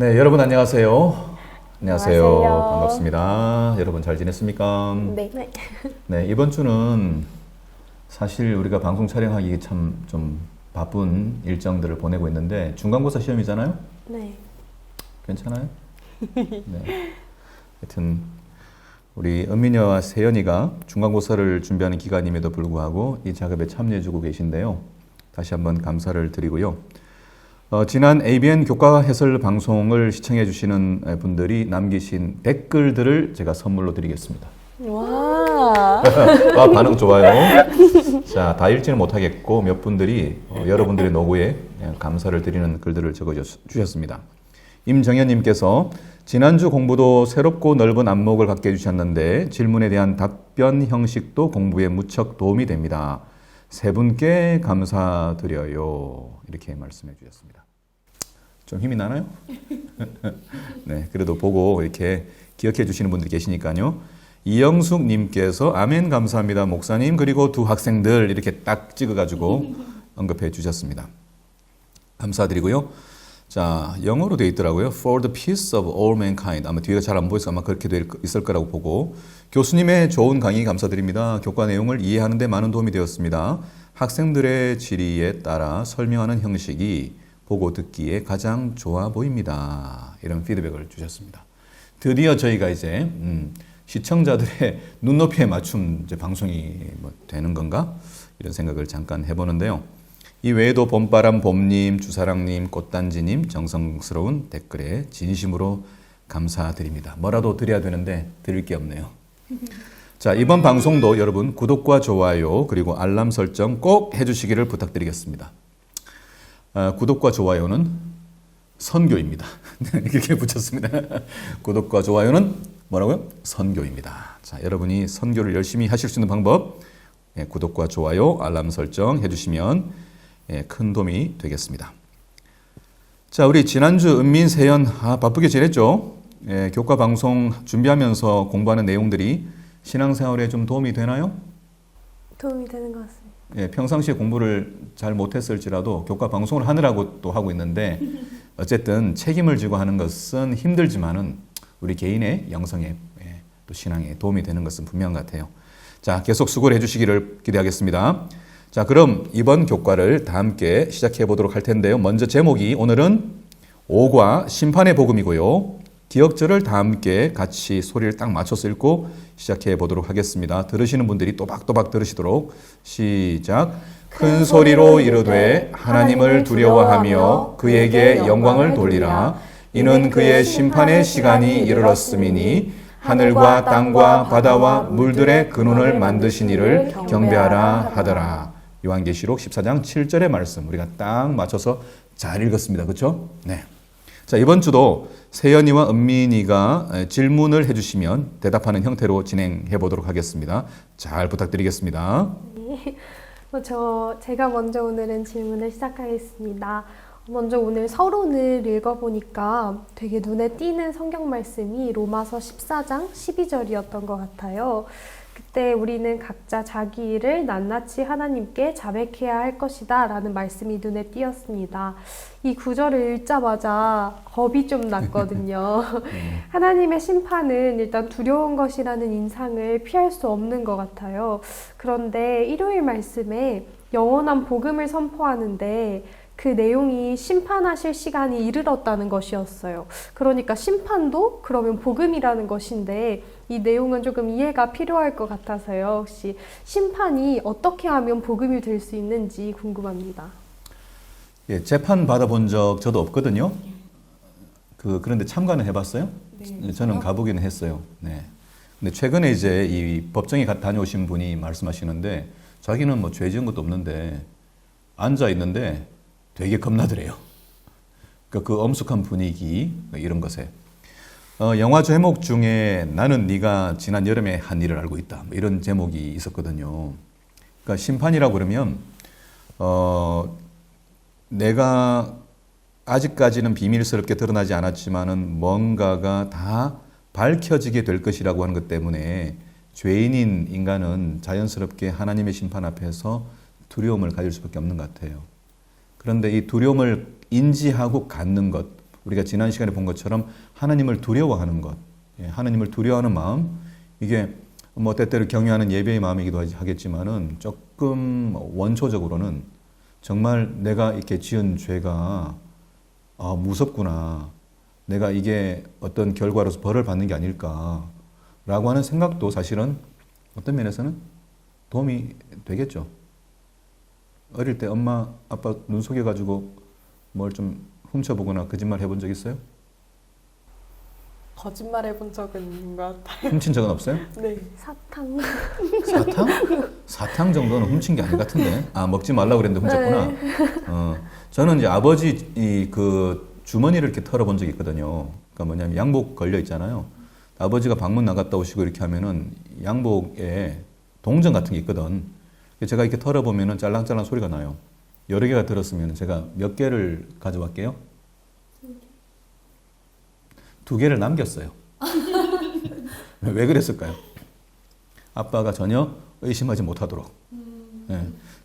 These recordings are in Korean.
네, 여러분 안녕하세요. 안녕하세요. 안녕하세요. 반갑습니다. 여러분 잘 지냈습니까? 네. 네, 이번 주는 사실 우리가 방송 촬영하기 참 좀 바쁜 일정들을 보내고 있는데 중간고사 시험이잖아요? 네. 괜찮아요? 네. 하여튼 우리 은민이와 세연이가 중간고사를 준비하는 기간임에도 불구하고 이 작업에 참여해주고 계신데요. 다시 한번 감사를 드리고요. 지난 ABN 교과 해설 방송을 시청해 주시는 분들이 남기신 댓글들을 제가 선물로 드리겠습니다. 와. 아, 반응 좋아요. 자, 다 읽지는 못하겠고 몇 분들이 여러분들의 노고에 감사를 드리는 글들을 적어 주셨습니다. 임정현님께서 지난주 공부도 새롭고 넓은 안목을 갖게 해주셨는데 질문에 대한 답변 형식도 공부에 무척 도움이 됩니다. 세 분께 감사드려요. 이렇게 말씀해 주셨습니다. 좀 힘이 나나요? 네, 그래도 보고 이렇게 기억해 주시는 분들이 계시니까요. 이영숙 님께서 아멘 감사합니다 목사님 그리고 두 학생들 이렇게 딱 찍어가지고 언급해 주셨습니다. 감사드리고요. 자, 영어로 되어 있더라고요. For the peace of all mankind. 아마 뒤가 잘 안 보여서 아마 그렇게 되어 있을 거라고 보고 교수님의 좋은 강의 감사드립니다. 교과 내용을 이해하는 데 많은 도움이 되었습니다. 학생들의 질의에 따라 설명하는 형식이 보고 듣기에 가장 좋아 보입니다. 이런 피드백을 주셨습니다. 드디어 저희가 이제 시청자들의 눈높이에 맞춘 이제 방송이 되는 건가? 이런 생각을 잠깐 해보는데요. 이 외에도 봄바람 봄님, 주사랑님, 꽃단지님 정성스러운 댓글에 진심으로 감사드립니다. 뭐라도 드려야 되는데 드릴 게 없네요. 자, 이번 방송도 여러분 구독과 좋아요 그리고 알람 설정 꼭 해주시기를 부탁드리겠습니다. 구독과 좋아요는 선교입니다. 이렇게 붙였습니다. 구독과 좋아요는 뭐라고요? 선교입니다. 자, 여러분이 선교를 열심히 하실 수 있는 방법 구독과 좋아요, 알람 설정 해주시면 큰 도움이 되겠습니다. 자, 우리 지난주 은민, 세연 바쁘게 지냈죠? 교과 방송 준비하면서 공부하는 내용들이 신앙생활에 좀 도움이 되나요? 도움이 되는 것 같습니다. 평상시에 공부를 잘 못했을지라도 교과 방송을 하느라고 또 하고 있는데 어쨌든 책임을 지고 하는 것은 힘들지만은 우리 개인의 영성에 또 신앙에 도움이 되는 것은 분명한 것 같아요. 자, 계속 수고를 해주시기를 기대하겠습니다. 자, 그럼 이번 교과를 다 함께 시작해 보도록 할 텐데요. 먼저 제목이 오늘은 오과 심판의 복음이고요. 기억절을 다 함께 같이 소리를 딱 맞춰서 읽고 시작해 보도록 하겠습니다. 들으시는 분들이 또박또박 들으시도록 시작. 큰 소리로 이르되 하나님을 두려워하며 그에게 영광을 돌리라. 이는 그의 심판의 시간이 이르렀음이니 하늘과 땅과 바다와 물들의 근원을 만드신 이를 경배하라 하더라. 요한계시록 14장 7절의 말씀 우리가 딱 맞춰서 잘 읽었습니다. 그렇죠? 네. 자, 이번 주도 세연이와 은민이가 질문을 해주시면 대답하는 형태로 진행해 보도록 하겠습니다. 잘 부탁드리겠습니다. 네. 제가 먼저 오늘은 질문을 시작하겠습니다. 먼저 오늘 서론을 읽어보니까 되게 눈에 띄는 성경 말씀이 로마서 14장 12절이었던 것 같아요. 그때 우리는 각자 자기 일을 낱낱이 하나님께 자백해야 할 것이다 라는 말씀이 눈에 띄었습니다. 이 구절을 읽자마자 겁이 좀 났거든요. 하나님의 심판은 일단 두려운 것이라는 인상을 피할 수 없는 것 같아요. 그런데 일요일 말씀에 영원한 복음을 선포하는데 그 내용이 심판하실 시간이 이르렀다는 것이었어요. 그러니까 심판도 그러면 복음이라는 것인데 이 내용은 조금 이해가 필요할 것 같아서요. 혹시 심판이 어떻게 하면 복음이 될 수 있는지 궁금합니다. 예, 재판 받아본 적 저도 없거든요. 그런데 참가는 해봤어요? 네. 저는 가보기는 했어요. 네. 근데 최근에 이제 이 법정에 다녀오신 분이 말씀하시는데 자기는 뭐 죄 지은 것도 없는데 앉아 있는데 되게 겁나더래요. 그 엄숙한 분위기 이런 것에 영화 제목 중에 나는 네가 지난 여름에 한 일을 알고 있다 이런 제목이 있었거든요. 그러니까 심판이라고 그러면 내가 아직까지는 비밀스럽게 드러나지 않았지만은 뭔가가 다 밝혀지게 될 것이라고 하는 것 때문에 죄인인 인간은 자연스럽게 하나님의 심판 앞에서 두려움을 가질 수밖에 없는 것 같아요. 그런데 이 두려움을 인지하고 갖는 것, 우리가 지난 시간에 본 것처럼 하나님을 두려워하는 것, 하나님을 두려워하는 마음, 이게 뭐 때때로 경외하는 예배의 마음이기도 하겠지만은 조금 원초적으로는 정말 내가 이렇게 지은 죄가 무섭구나. 내가 이게 어떤 결과로서 벌을 받는 게 아닐까라고 하는 생각도 사실은 어떤 면에서는 도움이 되겠죠. 어릴 때 엄마, 아빠 눈 속여가지고 뭘 좀 훔쳐보거나 거짓말 해본 적 있어요? 거짓말 해본 적은 있는 것 같아요. 훔친 적은 없어요? 네. 사탕. 사탕? 사탕 정도는 훔친 게 아닌 것 같은데. 먹지 말라고 그랬는데 훔쳤구나. 저는 이제 아버지 그 주머니를 이렇게 털어본 적이 있거든요. 그러니까 뭐냐면 양복 걸려 있잖아요. 아버지가 방문 나갔다 오시고 이렇게 하면은 양복에 동전 같은 게 있거든. 제가 이렇게 털어보면은 짤랑짤랑 소리가 나요. 여러 개가 들었으면 제가 몇 개를 가져갈게요? 2개를 남겼어요. 왜 그랬을까요? 아빠가 전혀 의심하지 못하도록.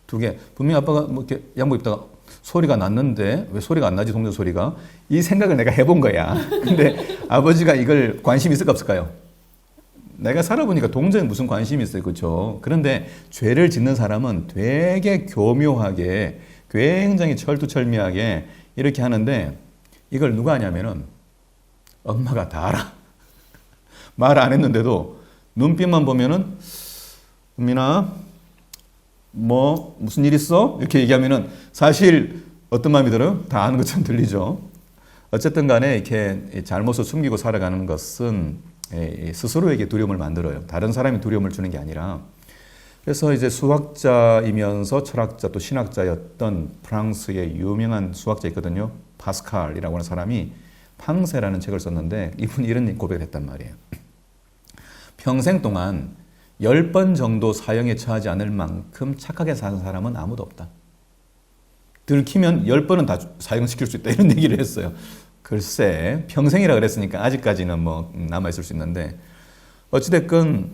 2개. 분명히 아빠가 뭐 이렇게 양복 입다가 소리가 났는데 왜 소리가 안 나지, 동전 소리가? 이 생각을 내가 해본 거야. 근데 아버지가 이걸 관심이 있을까 없을까요? 내가 살아보니까 동전에 무슨 관심이 있어요. 그렇죠? 그런데 죄를 짓는 사람은 되게 교묘하게 굉장히 철두철미하게 이렇게 하는데 이걸 누가 하냐면은 엄마가 다 알아. 말 안 했는데도 눈빛만 보면은 은민아 뭐 무슨 일 있어? 이렇게 얘기하면은 사실 어떤 마음이 들어요? 다 아는 것처럼 들리죠. 어쨌든 간에 이렇게 잘못을 숨기고 살아가는 것은 스스로에게 두려움을 만들어요. 다른 사람이 두려움을 주는 게 아니라. 그래서 이제 수학자이면서 철학자 또 신학자였던 프랑스의 유명한 수학자 있거든요. 파스칼이라고 하는 사람이 팡세라는 책을 썼는데 이분이 이런 고백을 했단 말이에요. 평생 동안 10번 정도 사형에 처하지 않을 만큼 착하게 사는 사람은 아무도 없다. 들키면 10번은 다 사형시킬 수 있다. 이런 얘기를 했어요. 글쎄, 평생이라 그랬으니까 아직까지는 뭐 남아있을 수 있는데 어찌됐건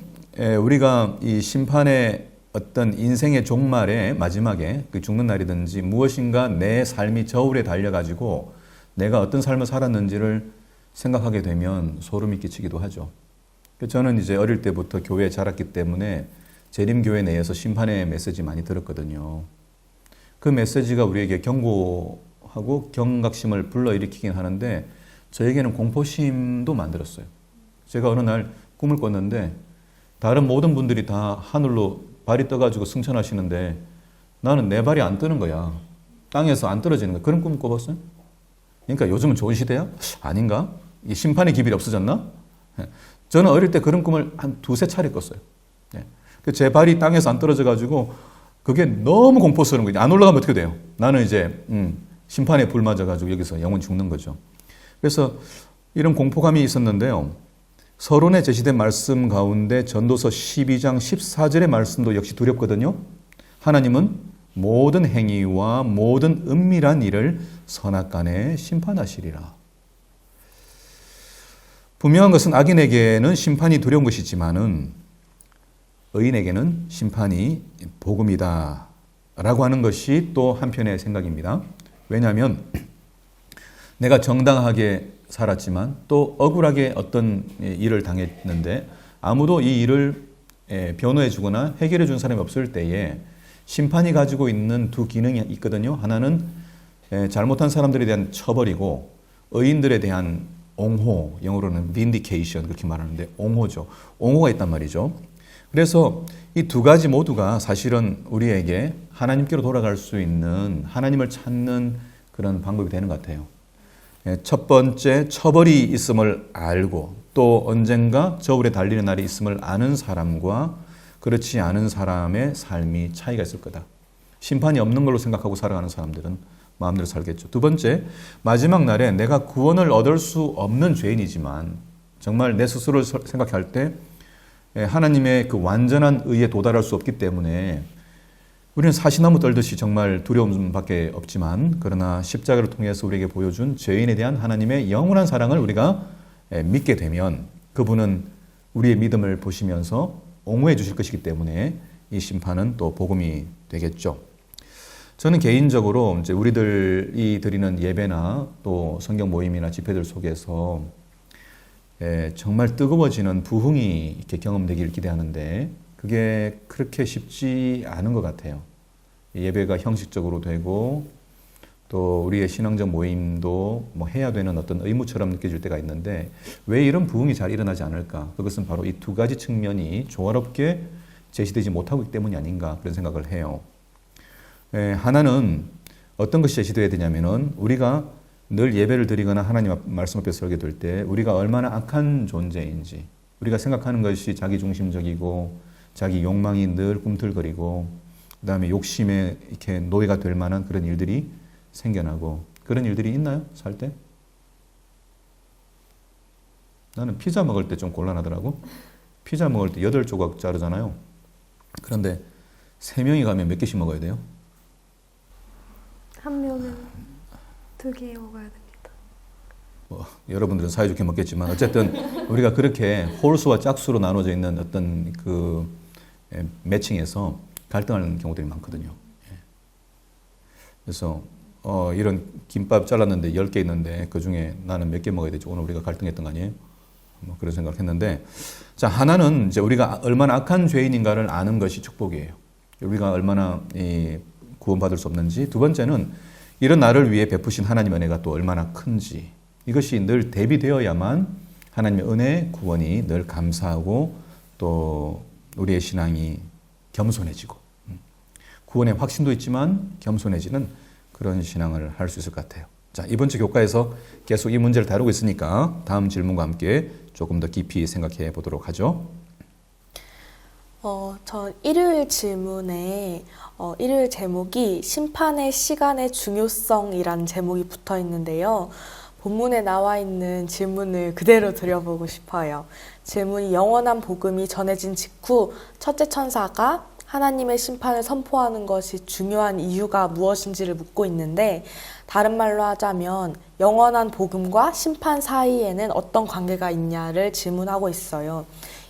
우리가 이 심판의 어떤 인생의 종말에 마지막에 그 죽는 날이든지 무엇인가 내 삶이 저울에 달려가지고 내가 어떤 삶을 살았는지를 생각하게 되면 소름이 끼치기도 하죠. 저는 이제 어릴 때부터 교회에 자랐기 때문에 재림교회 내에서 심판의 메시지 많이 들었거든요. 그 메시지가 우리에게 경고하고 경각심을 불러일으키긴 하는데 저에게는 공포심도 만들었어요. 제가 어느 날 꿈을 꿨는데 다른 모든 분들이 다 하늘로 발이 떠가지고 승천하시는데 나는 내 발이 안 뜨는 거야. 땅에서 안 떨어지는 거야. 그런 꿈을 꿔봤어요? 그러니까 요즘은 좋은 시대야? 아닌가? 이 심판의 기별이 없어졌나? 저는 어릴 때 그런 꿈을 한 2-3차례 꿨어요. 제 발이 땅에서 안 떨어져가지고 그게 너무 공포스러운 거예요. 안 올라가면 어떻게 돼요? 나는 이제 심판에 불 맞아가지고 여기서 영원히 죽는 거죠. 그래서 이런 공포감이 있었는데요. 서론에 제시된 말씀 가운데 전도서 12장 14절의 말씀도 역시 두렵거든요. 하나님은 모든 행위와 모든 은밀한 일을 선악간에 심판하시리라. 분명한 것은 악인에게는 심판이 두려운 것이지만은 의인에게는 심판이 복음이다 라고 하는 것이 또 한편의 생각입니다. 왜냐하면 내가 정당하게 살았지만 또 억울하게 어떤 일을 당했는데 아무도 이 일을 변호해 주거나 해결해 준 사람이 없을 때에 심판이 가지고 있는 2 기능이 있거든요. 하나는 잘못한 사람들에 대한 처벌이고 의인들에 대한 옹호, 영어로는 vindication 그렇게 말하는데 옹호죠. 옹호가 있단 말이죠. 그래서 이 2가지 모두가 사실은 우리에게 하나님께로 돌아갈 수 있는 하나님을 찾는 그런 방법이 되는 것 같아요. 첫 번째, 처벌이 있음을 알고 또 언젠가 저울에 달리는 날이 있음을 아는 사람과 그렇지 않은 사람의 삶이 차이가 있을 거다. 심판이 없는 걸로 생각하고 살아가는 사람들은 마음대로 살겠죠. 2 번째, 마지막 날에 내가 구원을 얻을 수 없는 죄인이지만 정말 내 스스로를 생각할 때 하나님의 그 완전한 의에 도달할 수 없기 때문에 우리는 사시나무 떨듯이 정말 두려움밖에 없지만 그러나 십자가를 통해서 우리에게 보여준 죄인에 대한 하나님의 영원한 사랑을 우리가 믿게 되면 그분은 우리의 믿음을 보시면서 옹호해 주실 것이기 때문에 이 심판은 또 복음이 되겠죠. 저는 개인적으로 이제 우리들이 드리는 예배나 또 성경 모임이나 집회들 속에서 정말 뜨거워지는 부흥이 이렇게 경험되기를 기대하는데 그게 그렇게 쉽지 않은 것 같아요. 예배가 형식적으로 되고 또 우리의 신앙적 모임도 뭐 해야 되는 어떤 의무처럼 느껴질 때가 있는데 왜 이런 부흥이 잘 일어나지 않을까? 그것은 바로 이 두 가지 측면이 조화롭게 제시되지 못하고 있기 때문이 아닌가 그런 생각을 해요. 하나는 어떤 것이 제시되어야 되냐면은 우리가 늘 예배를 드리거나 하나님 말씀 앞에 서게 될 때 우리가 얼마나 악한 존재인지 우리가 생각하는 것이 자기중심적이고 자기 욕망이 늘 꿈틀거리고 그 다음에 욕심에 이렇게 노예가 될 만한 그런 일들이 생겨나고 그런 일들이 있나요? 살 때? 나는 피자 먹을 때 좀 곤란하더라고. 피자 먹을 때 8조각 자르잖아요. 그런데 3명이 가면 몇 개씩 먹어야 돼요? 한 명은 2개 먹어야 됩니다. 뭐 여러분들은 사이좋게 먹겠지만 어쨌든 우리가 그렇게 홀수와 짝수로 나눠져 있는 어떤 그 매칭에서 갈등하는 경우들이 많거든요. 그래서 이런 김밥 잘랐는데 10개 있는데 그 중에 나는 몇 개 먹어야 되지? 오늘 우리가 갈등했던 거 아니에요? 뭐 그런 생각을 했는데 자, 하나는 이제 우리가 얼마나 악한 죄인인가를 아는 것이 축복이에요. 우리가 얼마나 구원받을 수 없는지. 두 번째는 이런 나를 위해 베푸신 하나님의 은혜가 또 얼마나 큰지. 이것이 늘 대비되어야만 하나님의 은혜, 구원이 늘 감사하고 또 우리의 신앙이 겸손해지고 구원의 확신도 있지만 겸손해지는 그런 신앙을 할 수 있을 것 같아요. 자, 이번 주 교과에서 계속 이 문제를 다루고 있으니까 다음 질문과 함께 조금 더 깊이 생각해 보도록 하죠. 전 일요일 질문에 일요일 제목이 심판의 시간의 중요성이라는 제목이 붙어 있는데요. 본문에 나와 있는 질문을 그대로 드려보고 싶어요. 질문이 영원한 복음이 전해진 직후 첫째 천사가 하나님의 심판을 선포하는 것이 중요한 이유가 무엇인지를 묻고 있는데 다른 말로 하자면 영원한 복음과 심판 사이에는 어떤 관계가 있냐를 질문하고 있어요.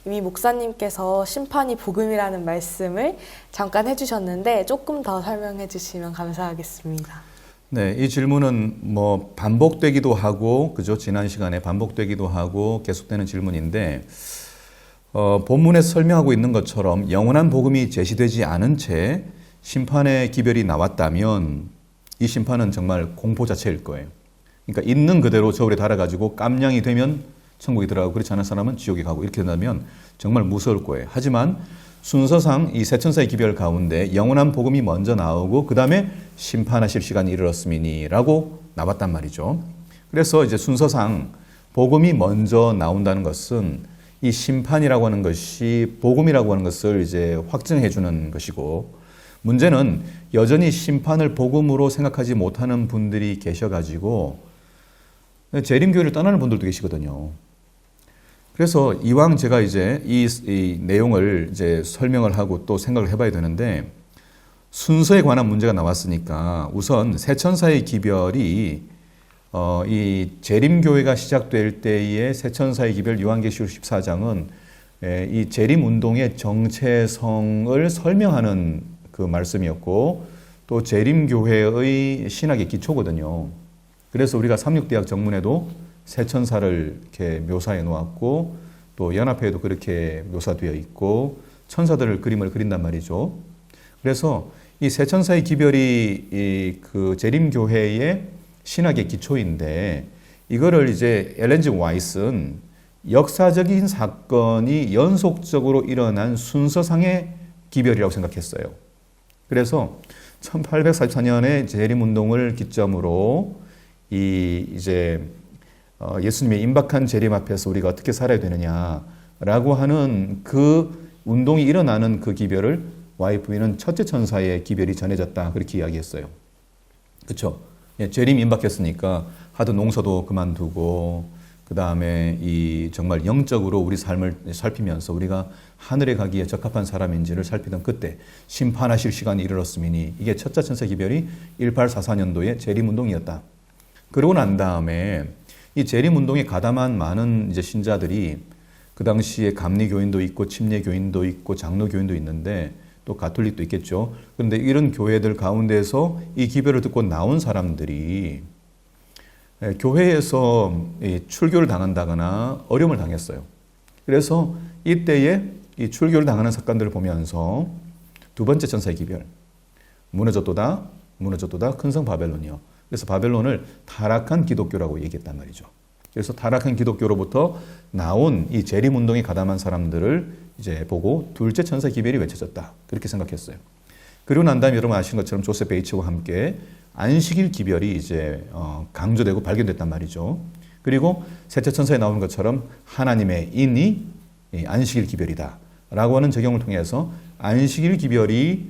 이미 목사님께서 심판이 복음이라는 말씀을 잠깐 해주셨는데 조금 더 설명해 주시면 감사하겠습니다. 네, 이 질문은 뭐 반복되기도 하고, 그죠? 지난 시간에 반복되기도 하고 계속되는 질문인데, 본문에서 설명하고 있는 것처럼 영원한 복음이 제시되지 않은 채 심판의 기별이 나왔다면 이 심판은 정말 공포 자체일 거예요. 그러니까 있는 그대로 저울에 달아가지고 깜냥이 되면 천국에 들어가고 그렇지 않은 사람은 지옥에 가고 이렇게 된다면 정말 무서울 거예요. 하지만 순서상 이 세 천사의 기별 가운데 영원한 복음이 먼저 나오고 그 다음에 심판하실 시간이 이르렀음이니라고 나왔단 말이죠. 그래서 이제 순서상 복음이 먼저 나온다는 것은 이 심판이라고 하는 것이 복음이라고 하는 것을 이제 확증해 주는 것이고 문제는 여전히 심판을 복음으로 생각하지 못하는 분들이 계셔가지고 재림교회를 떠나는 분들도 계시거든요. 그래서 이왕 제가 이제 이 내용을 이제 설명을 하고 또 생각을 해봐야 되는데 순서에 관한 문제가 나왔으니까 우선 세 천사의 기별이 이 재림교회가 시작될 때의 세 천사의 기별 요한계시록 14장은 이 재림운동의 정체성을 설명하는 그 말씀이었고 또 재림교회의 신학의 기초거든요. 그래서 우리가 삼육대학 정문에도 세 천사를 이렇게 묘사해 놓았고 또 연합회에도 그렇게 묘사되어 있고 천사들을 그림을 그린단 말이죠. 그래서 이 세 천사의 기별이 그 재림교회의 신학의 기초인데 이거를 이제 엘렌 G 화이트는 역사적인 사건이 연속적으로 일어난 순서상의 기별이라고 생각했어요. 그래서 1844년에 재림운동을 기점으로 이제 예수님의 임박한 재림 앞에서 우리가 어떻게 살아야 되느냐라고 하는 그 운동이 일어나는 그 기별을 YFV는 첫째 천사의 기별이 전해졌다 그렇게 이야기했어요. 그렇죠? 예, 재림 임박했으니까 하던 농사도 그만두고 그 다음에 이 정말 영적으로 우리 삶을 살피면서 우리가 하늘에 가기에 적합한 사람인지를 살피던 그때 심판하실 시간이 이르렀음이니 이게 첫째 천사 기별이 1844년도의 재림운동이었다. 그러고 난 다음에 이 재림운동에 가담한 많은 이제 신자들이 그 당시에 감리교인도 있고 침례교인도 있고 장로교인도 있는데 또 가톨릭도 있겠죠. 그런데 이런 교회들 가운데서 이 기별을 듣고 나온 사람들이 교회에서 출교를 당한다거나 어려움을 당했어요. 그래서 이때에 이 출교를 당하는 사건들을 보면서 두 번째 천사의 기별, 무너졌도다 큰 성 바벨론이요. 그래서 바벨론을 타락한 기독교라고 얘기했단 말이죠. 그래서 타락한 기독교로부터 나온 이 재림 운동에 가담한 사람들을 이제 보고 둘째 천사 기별이 외쳐졌다. 그렇게 생각했어요. 그리고 난 다음에 여러분 아시는 것처럼 조셉 베이츠와 함께 안식일 기별이 이제 강조되고 발견됐단 말이죠. 그리고 셋째 천사에 나오는 것처럼 하나님의 인이 안식일 기별이다 라고 하는 적용을 통해서 안식일 기별이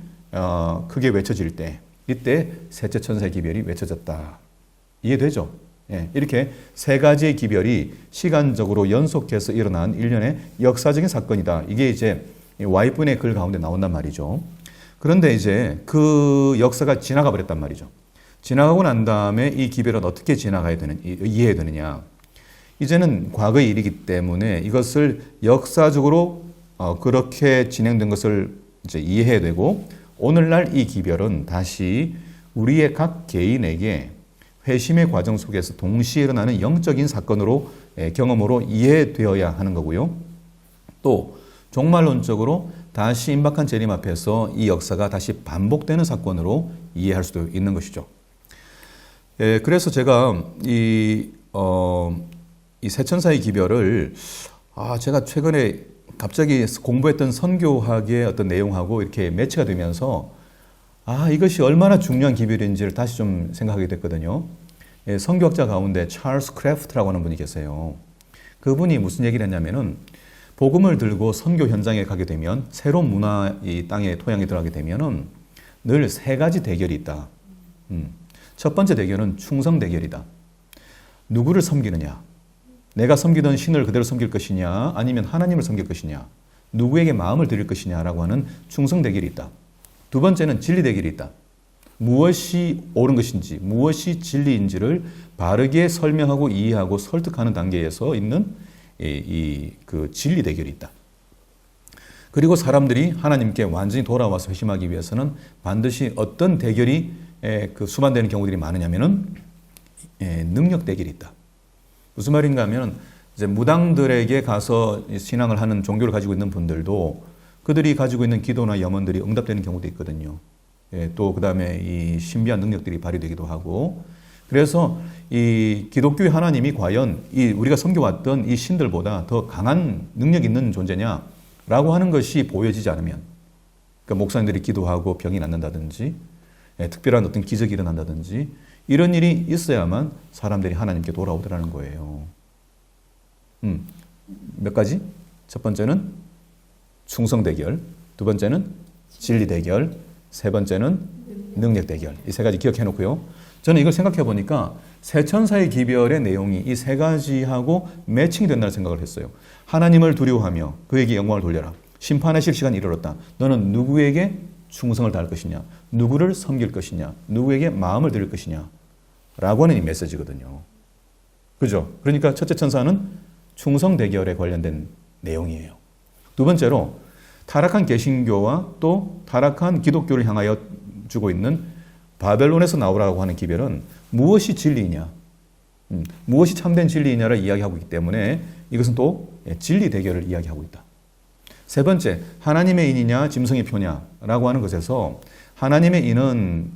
크게 외쳐질 때 이때 셋째 천사의 기별이 외쳐졌다. 이해되죠? 예, 이렇게 세 가지의 기별이 시간적으로 연속해서 일어난 일련의 역사적인 사건이다. 이게 이제 Y분의 글 가운데 나온단 말이죠. 그런데 이제 그 역사가 지나가 버렸단 말이죠. 지나가고 난 다음에 이 기별은 어떻게 이해해야 되느냐. 이제는 과거의 일이기 때문에 이것을 역사적으로 그렇게 진행된 것을 이제 이해해야 되고, 오늘날 이 기별은 다시 우리의 각 개인에게 회심의 과정 속에서 동시에 일어나는 영적인 사건으로 경험으로 이해되어야 하는 거고요. 또 종말론적으로 다시 임박한 재림 앞에서 이 역사가 다시 반복되는 사건으로 이해할 수도 있는 것이죠. 그래서 제가 이 세천사의 기별을 제가 최근에 갑자기 공부했던 선교학의 어떤 내용하고 이렇게 매치가 되면서 이것이 얼마나 중요한 기별인지를 다시 좀 생각하게 됐거든요. 선교학자 가운데 찰스 크래프트라고 하는 분이 계세요. 그분이 무슨 얘기를 했냐면은 복음을 들고 선교 현장에 가게 되면 새로운 문화 이 땅에 토양에 들어가게 되면은 늘 세 가지 대결이 있다. 첫 번째 대결은 충성 대결이다. 누구를 섬기느냐? 내가 섬기던 신을 그대로 섬길 것이냐? 아니면 하나님을 섬길 것이냐? 누구에게 마음을 드릴 것이냐라고 하는 충성 대결이 있다. 두 번째는 진리 대결이 있다. 무엇이 옳은 것인지, 무엇이 진리인지를 바르게 설명하고 이해하고 설득하는 단계에서 있는 그 진리 대결이 있다. 그리고 사람들이 하나님께 완전히 돌아와서 회심하기 위해서는 반드시 어떤 대결이 수반되는 경우들이 많으냐면은 능력 대결이 있다. 무슨 말인가 하면 이제 무당들에게 가서 신앙을 하는 종교를 가지고 있는 분들도 그들이 가지고 있는 기도나 염원들이 응답되는 경우도 있거든요. 또 그 다음에 이 신비한 능력들이 발휘되기도 하고, 그래서 이 기독교의 하나님이 과연 우리가 섬겨왔던 이 신들보다 더 강한 능력 있는 존재냐라고 하는 것이 보여지지 않으면, 그러니까 목사님들이 기도하고 병이 낫는다든지, 특별한 어떤 기적이 일어난다든지 이런 일이 있어야만 사람들이 하나님께 돌아오더라는 거예요. 몇 가지? 첫 번째는 충성 대결, 두 번째는 진리 대결, 세 번째는 능력 대결. 이 세 가지 기억해 놓고요. 저는 이걸 생각해 보니까 세천사의 기별의 내용이 이 세 가지하고 매칭이 된다는 생각을 했어요. 하나님을 두려워하며 그에게 영광을 돌려라. 심판하실 시간이 이르렀다. 너는 누구에게 충성을 다할 것이냐? 누구를 섬길 것이냐? 누구에게 마음을 드릴 것이냐? 라고 하는 이 메시지거든요. 그죠? 그러니까 첫째 천사는 충성 대결에 관련된 내용이에요. 두 번째로 타락한 개신교와 또 타락한 기독교를 향하여 주고 있는 바벨론에서 나오라고 하는 기별은 무엇이 진리이냐, 무엇이 참된 진리이냐를 이야기하고 있기 때문에 이것은 또 진리 대결을 이야기하고 있다. 세 번째, 하나님의 인이냐 짐승의 표냐라고 하는 것에서 하나님의 인은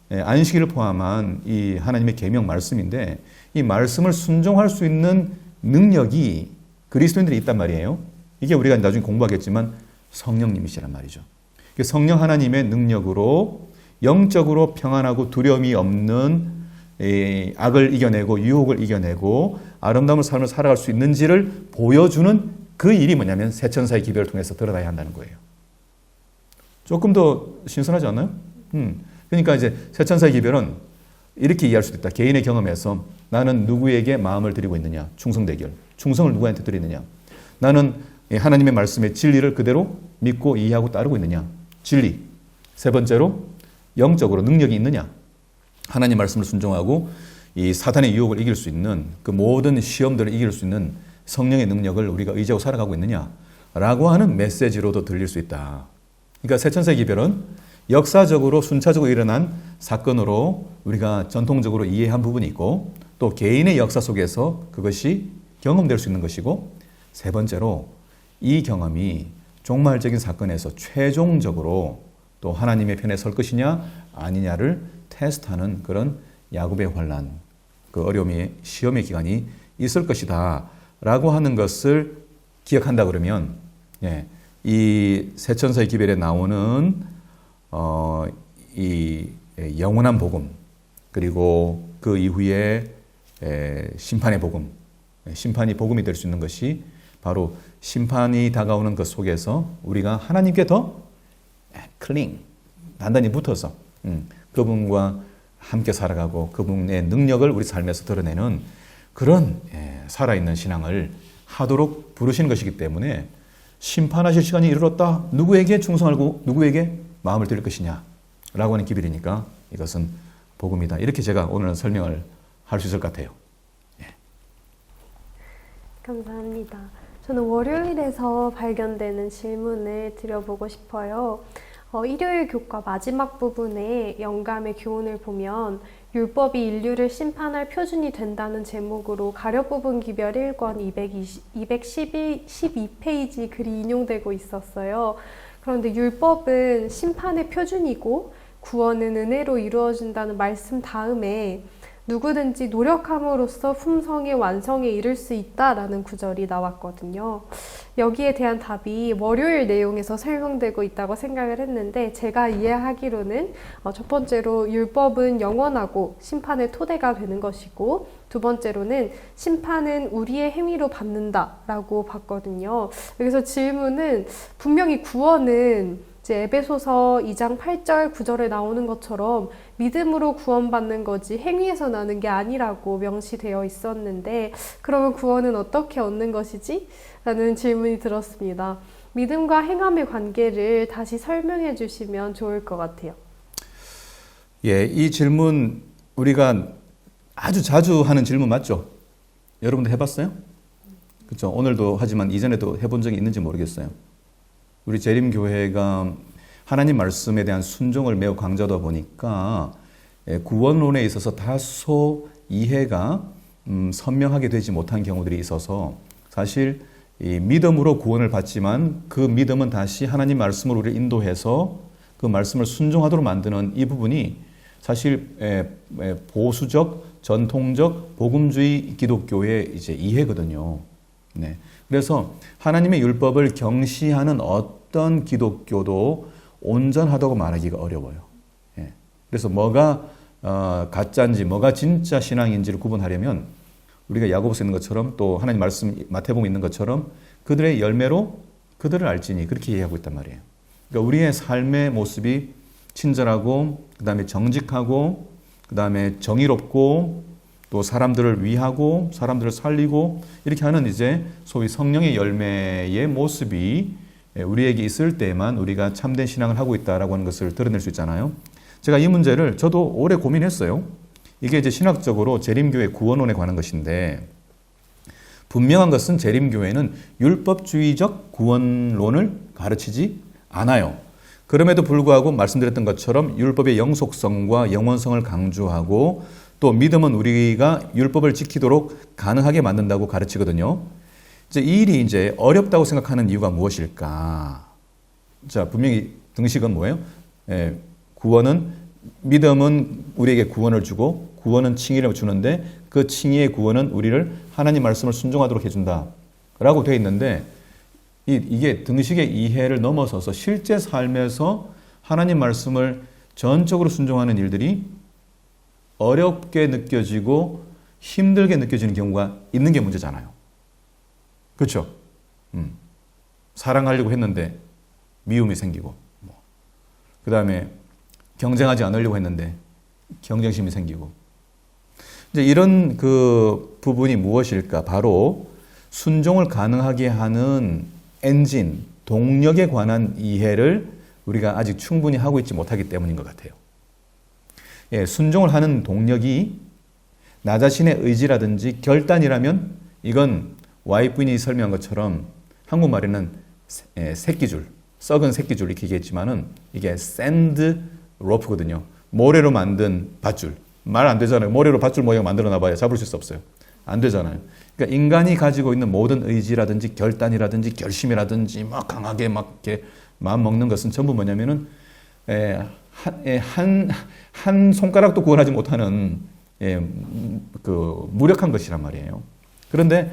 안식일을 포함한 이 하나님의 계명 말씀인데, 이 말씀을 순종할 수 있는 능력이 그리스도인들이 있단 말이에요. 이게 우리가 나중에 공부하겠지만 성령님이시란 말이죠. 성령 하나님의 능력으로 영적으로 평안하고 두려움이 없는 악을 이겨내고 유혹을 이겨내고 아름다운 삶을 살아갈 수 있는지를 보여주는 그 일이 뭐냐면 세천사의 기별을 통해서 드러나야 한다는 거예요. 조금 더 신선하지 않나요? 그러니까 이제 세천사의 기별은 이렇게 이해할 수도 있다. 개인의 경험에서 나는 누구에게 마음을 드리고 있느냐, 충성 대결. 충성을 누구한테 드리느냐. 나는 하나님의 말씀의 진리를 그대로 믿고 이해하고 따르고 있느냐, 진리. 세 번째로 영적으로 능력이 있느냐. 하나님 말씀을 순종하고 이 사탄의 유혹을 이길 수 있는 그 모든 시험들을 이길 수 있는 성령의 능력을 우리가 의지하고 살아가고 있느냐라고 하는 메시지로도 들릴 수 있다. 그러니까 세천세 기별은 역사적으로 순차적으로 일어난 사건으로 우리가 전통적으로 이해한 부분이 있고 또 개인의 역사 속에서 그것이 경험될 수 있는 것이고 세 번째로 이 경험이 종말적인 사건에서 최종적으로 또 하나님의 편에 설 것이냐 아니냐를 테스트하는 그런 야곱의 환난, 그 어려움의 시험의 기간이 있을 것이다 라고 하는 것을 기억한다 그러면 이 세천서의 기별에 나오는 이 영원한 복음 그리고 그 이후에 심판의 복음, 심판이 복음이 될 수 있는 것이 바로 심판이 다가오는 것 속에서 우리가 하나님께 더 단단히 붙어서 그분과 함께 살아가고 그분의 능력을 우리 삶에서 드러내는 그런 살아있는 신앙을 하도록 부르시는 것이기 때문에 심판하실 시간이 이르렀다. 누구에게 충성하고 누구에게 마음을 드릴 것이냐 라고 하는 기별이니까 이것은 복음이다. 이렇게 제가 오늘 설명을 할 수 있을 것 같아요. 감사합니다. 저는 월요일에서 발견되는 질문을 드려보고 싶어요. 일요일 교과 마지막 부분에 영감의 교훈을 보면 율법이 인류를 심판할 표준이 된다는 제목으로 가려뽑은 기별 1권 212페이지 글이 인용되고 있었어요. 그런데 율법은 심판의 표준이고 구원은 은혜로 이루어진다는 말씀 다음에 누구든지 노력함으로써 품성의 완성에 이를 수 있다라는 구절이 나왔거든요. 여기에 대한 답이 월요일 내용에서 설명되고 있다고 생각을 했는데 제가 이해하기로는 첫 번째로 율법은 영원하고 심판의 토대가 되는 것이고 두 번째로는 심판은 우리의 행위로 받는다라고 봤거든요. 여기서 질문은 분명히 구원은 이제 에베소서 2장 8절 9절에 나오는 것처럼 믿음으로 구원받는 거지 행위에서 나는 게 아니라고 명시되어 있었는데 그러면 구원은 어떻게 얻는 것이지? 라는 질문이 들었습니다. 믿음과 행함의 관계를 다시 설명해 주시면 좋을 것 같아요. 이 질문 우리가 아주 자주 하는 질문 맞죠? 여러분도 해봤어요? 그렇죠. 오늘도 하지만 이전에도 해본 적이 있는지 모르겠어요. 우리 재림교회가 하나님 말씀에 대한 순종을 매우 강조하다 보니까 구원론에 있어서 다소 이해가 선명하게 되지 못한 경우들이 있어서 사실 이 믿음으로 구원을 받지만 그 믿음은 다시 하나님 말씀으로 우리를 인도해서 그 말씀을 순종하도록 만드는 이 부분이 사실 보수적, 전통적, 복음주의 기독교의 이제 이해거든요. 네. 그래서 하나님의 율법을 경시하는 어떤 기독교도 온전하다고 말하기가 어려워요. 그래서 뭐가 가짜인지 뭐가 진짜 신앙인지를 구분하려면 우리가 야고보서에 있는 것처럼 또 하나님 말씀 마태복음에 있는 것처럼 그들의 열매로 그들을 알지니 그렇게 이해하고 있단 말이에요. 그러니까 우리의 삶의 모습이 친절하고 그다음에 정직하고 그다음에 정의롭고 또 사람들을 위하고 사람들을 살리고 이렇게 하는 이제 소위 성령의 열매의 모습이 우리에게 있을 때만 우리가 참된 신앙을 하고 있다라고 하는 것을 드러낼 수 있잖아요. 제가 이 문제를 저도 오래 고민했어요. 이게 이제 신학적으로 재림교회 구원론에 관한 것인데 분명한 것은 재림교회는 율법주의적 구원론을 가르치지 않아요. 그럼에도 불구하고 말씀드렸던 것처럼 율법의 영속성과 영원성을 강조하고 또 믿음은 우리가 율법을 지키도록 가능하게 만든다고 가르치거든요. 이제 이 일이 이제 어렵다고 생각하는 이유가 무엇일까? 자, 분명히 등식은 뭐예요? 구원은 믿음은 우리에게 구원을 주고 구원은 칭의를 주는데 그 칭의의 구원은 우리를 하나님 말씀을 순종하도록 해준다라고 되어 있는데 이게 등식의 이해를 넘어서서 실제 삶에서 하나님 말씀을 전적으로 순종하는 일들이 어렵게 느껴지고 힘들게 느껴지는 경우가 있는 게 문제잖아요. 그렇죠? 사랑하려고 했는데 미움이 생기고 그 다음에 경쟁하지 않으려고 했는데 경쟁심이 생기고 이제 이런 그 부분이 무엇일까? 바로 순종을 가능하게 하는 엔진, 동력에 관한 이해를 우리가 아직 충분히 하고 있지 못하기 때문인 것 같아요. 순종을 하는 동력이 나 자신의 의지라든지 결단이라면 이건 와이프인이 설명한 것처럼 한국말에는 새끼줄, 썩은 새끼줄 이렇게 얘기했지만은 이게 샌드 로프거든요. 모래로 만든 밧줄. 말 안 되잖아요. 모래로 밧줄 모양 만들어 놔봐야 잡을 수 없어요. 안 되잖아요. 그러니까 인간이 가지고 있는 모든 의지라든지 결단이라든지 결심이라든지 막 강하게 막 이렇게 마음 먹는 것은 전부 뭐냐면은 한 손가락도 구원하지 못하는 그 무력한 것이란 말이에요. 그런데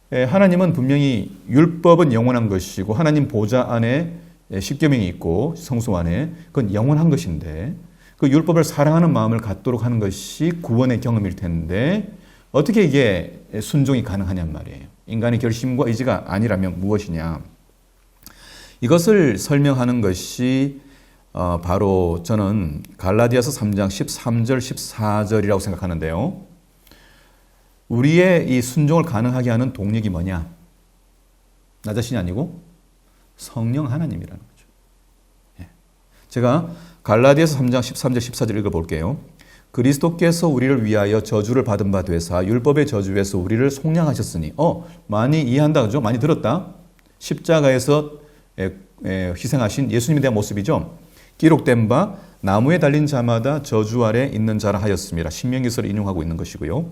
하나님은 분명히 율법은 영원한 것이고 하나님 보좌 안에 십계명이 있고 성소 안에 그건 영원한 것인데 그 율법을 사랑하는 마음을 갖도록 하는 것이 구원의 경험일 텐데 어떻게 이게 순종이 가능하냔 말이에요. 인간의 결심과 의지가 아니라면 무엇이냐. 이것을 설명하는 것이 바로 저는 갈라디아서 3장 13절 14절이라고 생각하는데요. 우리의 이 순종을 가능하게 하는 동력이 뭐냐? 나 자신이 아니고 성령 하나님이라는 거죠. 제가 갈라디아서 3장 13절 14절 읽어볼게요. 그리스도께서 우리를 위하여 저주를 받은 바 되사 율법의 저주에서 우리를 속량하셨으니 많이 이해한다 그죠? 많이 들었다. 십자가에서 희생하신 예수님에 대한 모습이죠. 기록된 바 나무에 달린 자마다 저주 아래 있는 자라 하였습니다. 신명기서를 인용하고 있는 것이고요.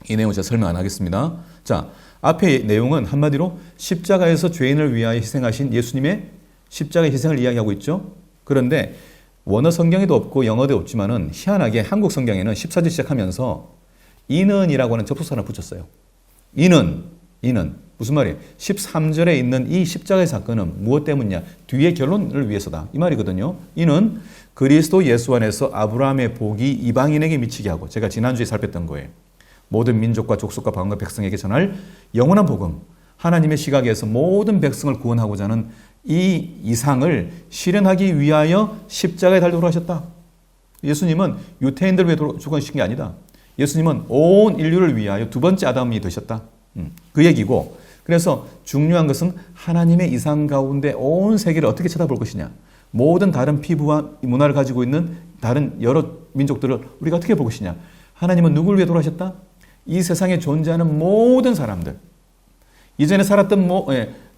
이 내용은 제가 설명 안 하겠습니다. 자, 앞의 내용은 한마디로 십자가에서 죄인을 위하여 희생하신 예수님의 십자가의 희생을 이야기하고 있죠. 그런데 원어 성경에도 없고 영어도 없지만은 희한하게 한국 성경에는 14절 시작하면서 이는이라고 하는 접속사를 붙였어요. 이는 무슨 말이에요? 13절에 있는 이 십자가의 사건은 무엇 때문이냐? 뒤의 결론을 위해서다. 이 말이거든요. 이는 그리스도 예수 안에서 아브라함의 복이 이방인에게 미치게 하고 제가 지난주에 살폈던 거예요. 모든 민족과 족속과 방언과 백성에게 전할 영원한 복음. 하나님의 시각에서 모든 백성을 구원하고자 하는 이 이상을 실현하기 위하여 십자가에 달려 돌아가셨다. 예수님은 유태인들을 위해 죽으신 게 아니다. 예수님은 온 인류를 위하여 두 번째 아담이 되셨다. 그 얘기고 그래서 중요한 것은 하나님의 이상 가운데 온 세계를 어떻게 쳐다볼 것이냐. 모든 다른 피부와 문화를 가지고 있는 다른 여러 민족들을 우리가 어떻게 볼 것이냐. 하나님은 누구를 위해 돌아가셨다? 이 세상에 존재하는 모든 사람들, 이전에 살았던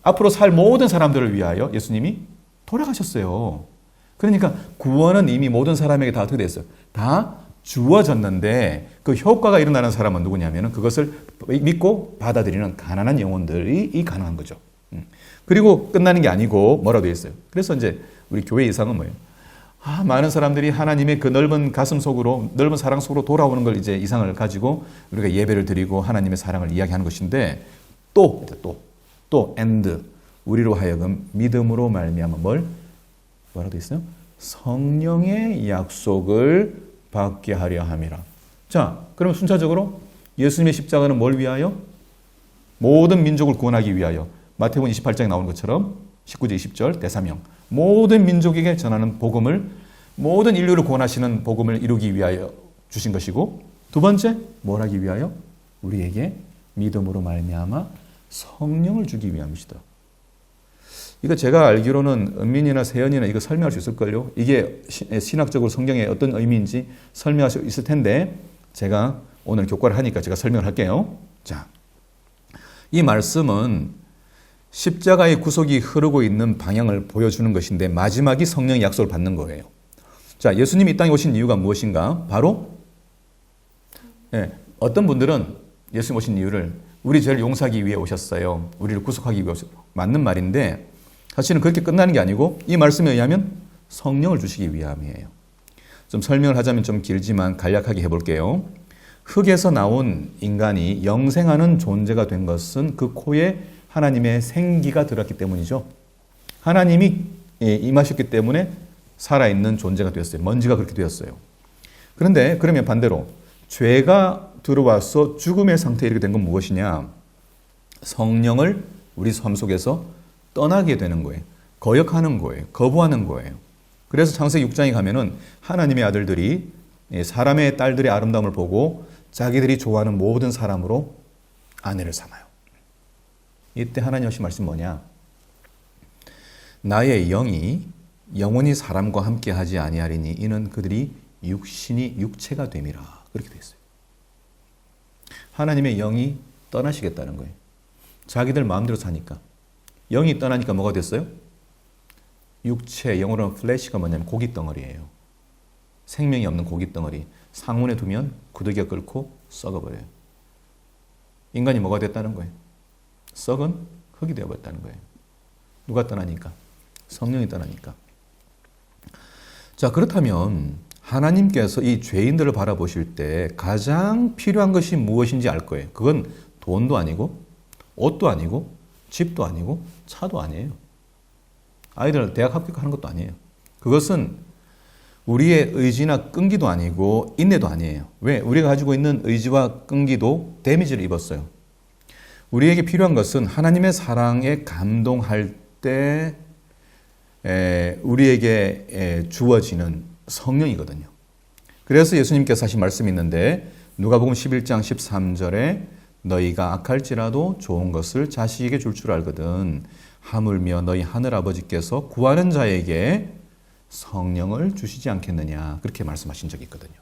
앞으로 살 모든 사람들을 위하여 예수님이 돌아가셨어요. 그러니까 구원은 이미 모든 사람에게 다 어떻게 됐어요? 다 주어졌는데 그 효과가 일어나는 사람은 누구냐면 그것을 믿고 받아들이는 가난한 영혼들이 가능한 거죠. 그리고 끝나는 게 아니고 뭐라도 있어요. 그래서 이제 우리 교회 이상은 뭐예요? 많은 사람들이 하나님의 그 넓은 가슴 속으로, 넓은 사랑 속으로 돌아오는 걸 이제 이상을 가지고 우리가 예배를 드리고 하나님의 사랑을 이야기하는 것인데 또 우리로 하여금 믿음으로 말미암아 뭐라도 있어요? 성령의 약속을 받게 하려 함이라. 자, 그럼 순차적으로 예수님의 십자가는 뭘 위하여? 모든 민족을 구원하기 위하여. 마태복음 28장에 나오는 것처럼 19절 20절 대사명. 모든 민족에게 전하는 복음을 모든 인류를 구원하시는 복음을 이루기 위하여 주신 것이고 두 번째 뭘 하기 위하여? 우리에게 믿음으로 말미암아 성령을 주기 위함이시다. 이거 제가 알기로는 은민이나 세연이나 이거 설명할 수 있을걸요? 이게 신학적으로 성경에 어떤 의미인지 설명할 수 있을 텐데 제가 오늘 교과를 하니까 제가 설명을 할게요. 자, 이 말씀은 십자가의 구속이 흐르고 있는 방향을 보여주는 것인데 마지막이 성령의 약속을 받는 거예요. 자, 예수님이 이 땅에 오신 이유가 무엇인가? 바로 어떤 분들은 예수님 오신 이유를 우리 죄를 용서하기 위해 오셨어요. 우리를 구속하기 위해 오셨어요. 맞는 말인데 사실은 그렇게 끝나는 게 아니고 이 말씀에 의하면 성령을 주시기 위함이에요. 좀 설명을 하자면 좀 길지만 간략하게 해볼게요. 흙에서 나온 인간이 영생하는 존재가 된 것은 그 코에 하나님의 생기가 들었기 때문이죠. 하나님이 임하셨기 때문에 살아있는 존재가 되었어요. 먼지가 그렇게 되었어요. 그런데 그러면 반대로 죄가 들어와서 죽음의 상태에 이렇게 된 건 무엇이냐? 성령을 우리 삶 속에서 떠나게 되는 거예요. 거역하는 거예요. 거부하는 거예요. 그래서 창세기 6장에 가면은 하나님의 아들들이 사람의 딸들의 아름다움을 보고 자기들이 좋아하는 모든 사람으로 아내를 삼아요. 이때 하나님 하신 말씀이 뭐냐? 나의 영이 영원히 사람과 함께 하지 아니하리니 이는 그들이 육신이 육체가 됨이라. 그렇게 되어 있어요. 하나님의 영이 떠나시겠다는 거예요. 자기들 마음대로 사니까. 영이 떠나니까 뭐가 됐어요? 육체, 영어로는 플래시가 뭐냐면 고기 덩어리예요. 생명이 없는 고기 덩어리. 상온에 두면 구더기가 끓고 썩어버려요. 인간이 뭐가 됐다는 거예요? 썩은 흙이 되어버렸다는 거예요. 누가 떠나니까? 성령이 떠나니까. 자, 그렇다면 하나님께서 이 죄인들을 바라보실 때 가장 필요한 것이 무엇인지 알 거예요. 그건 돈도 아니고 옷도 아니고 집도 아니고 차도 아니에요. 아이들 대학 합격하는 것도 아니에요. 그것은 우리의 의지나 끈기도 아니고 인내도 아니에요. 왜? 우리가 가지고 있는 의지와 끈기도 데미지를 입었어요. 우리에게 필요한 것은 하나님의 사랑에 감동할 때 우리에게 주어지는 성령이거든요. 그래서 예수님께서 하신 말씀이 있는데 누가복음 11장 13절에 너희가 악할지라도 좋은 것을 자식에게 줄 줄 알거든 하물며 너희 하늘아버지께서 구하는 자에게 성령을 주시지 않겠느냐 그렇게 말씀하신 적이 있거든요.